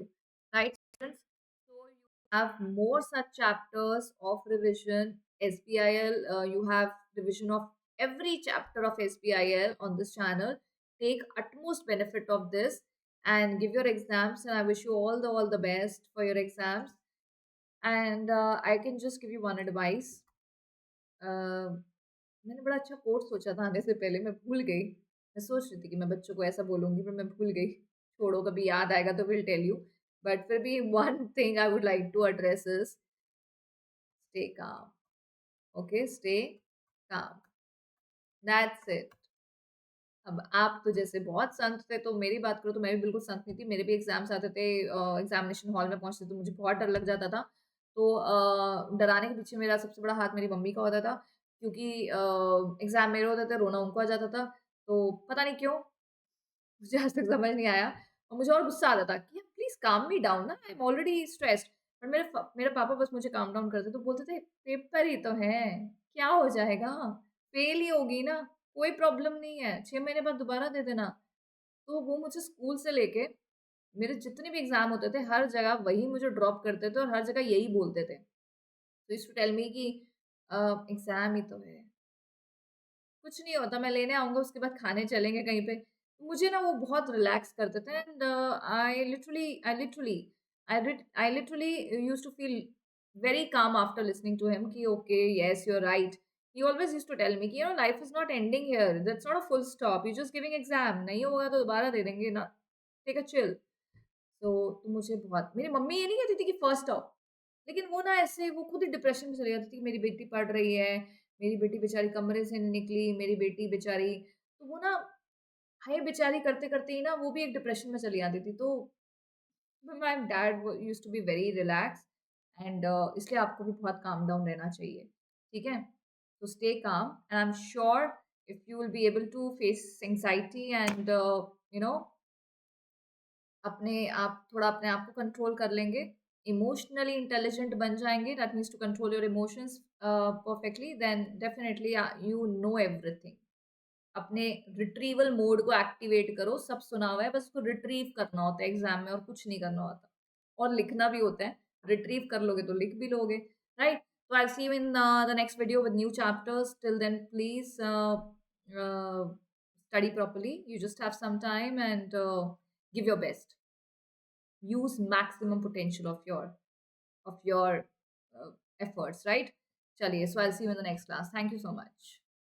right, students? So you have more such chapters of revision. SBIL, you have revision of every chapter of SBIL on this channel. Take utmost benefit of this and give your exams. And I wish you all the best for your exams. And I can just give you one advice. मैंने बड़ा अच्छा coat सोचा था आने से पहले, मैं भूल गई। मैं सोच रही थी कि मैं बच्चों को ऐसा बोलूँगी, पर मैं भूल गई। छोड़ो, कभी याद आएगा तो विल टेल यू। बट फिर भी one thing I would like to address is stay calm. Okay, stay calm, that's it. अब आप तो जैसे बहुत संत थे, तो मेरी बात करो तो मैं भी बिल्कुल संत नहीं थी। मेरे भी एग्ज़ाम्स आते थे, एग्ज़ामिनेशन हॉल में पहुँचते तो मुझे बहुत डर लग जाता था। तो डराने के पीछे मेरा सबसे बड़ा हाथ मेरी मम्मी का होता था, क्योंकि एग्ज़ाम मेरे होते थे, रोना उनको आ जाता था। तो पता नहीं क्यों, मुझे आज तक समझ नहीं आया, और मुझे और गुस्सा आता था कि प्लीज़ काम मी डाउन ना, आई एम ऑलरेडी स्ट्रेस्ड। पर मेरे पापा बस मुझे काम डाउन करते, तो बोलते थे, "पेपर ही तो है, क्या हो जाएगा? फेल ही होगी ना, कोई प्रॉब्लम नहीं है, 6 महीने बाद दोबारा दे देना।" तो वो मुझे स्कूल से लेके मेरे जितने भी एग्ज़ाम होते थे, हर जगह वही मुझे ड्रॉप करते थे और हर जगह यही बोलते थे। तो यूज्ड टू टेल मी कि एग्ज़ाम ही तो है। कुछ नहीं होता, मैं लेने आऊँगा, उसके बाद खाने चलेंगे कहीं पे। मुझे ना वो बहुत रिलैक्स करते थे, and I literally used to feel very calm after listening to him कि okay, yes, you are right. He always used to tell me कि life is not ending here, that's not a full stop, you just giving exam, नहीं होगा तो दोबारा दे देंगे ना, take a chill. तो मुझे बहुत, मेरी मम्मी ये नहीं कहती थी कि फर्स्ट आओ, लेकिन वो ना ऐसे वो खुद ही डिप्रेशन में चली जाती थी कि मेरी बेटी पढ़ रही है, मेरी बेटी बेचारी कमरे से नहीं निकली, मेरी बेटी बेचारी, तो वो ना हाय बेचारी करते करते ही ना वो भी एक डिप्रेशन में चली जाती थी। तो my dad used to be very relax, and इसलिए आपको भी बहुत काम डाउन रहना चाहिए, ठीक है? तो stay calm, and I am sure if you will be able to face anxiety and you know अपने आप को कंट्रोल कर लेंगे, इमोशनली इंटेलिजेंट बन जाएंगे, that means to control your emotions perfectly, then definitely you know everything. अपने retrieval mode को activate करो, सब सुना हुआ है, बस उसको रिट्रीव करना होता है एग्जाम में, और कुछ नहीं करना होता, और लिखना भी होता है। रिट्रीव कर लोगे तो लिख भी लोगे, right? So I'll see you in the next video with new chapters. Till then, please study properly. You just have some time, and give your best. Use maximum potential of your efforts, right? Chaliye, so I'll see you in the next class. Thank you so much.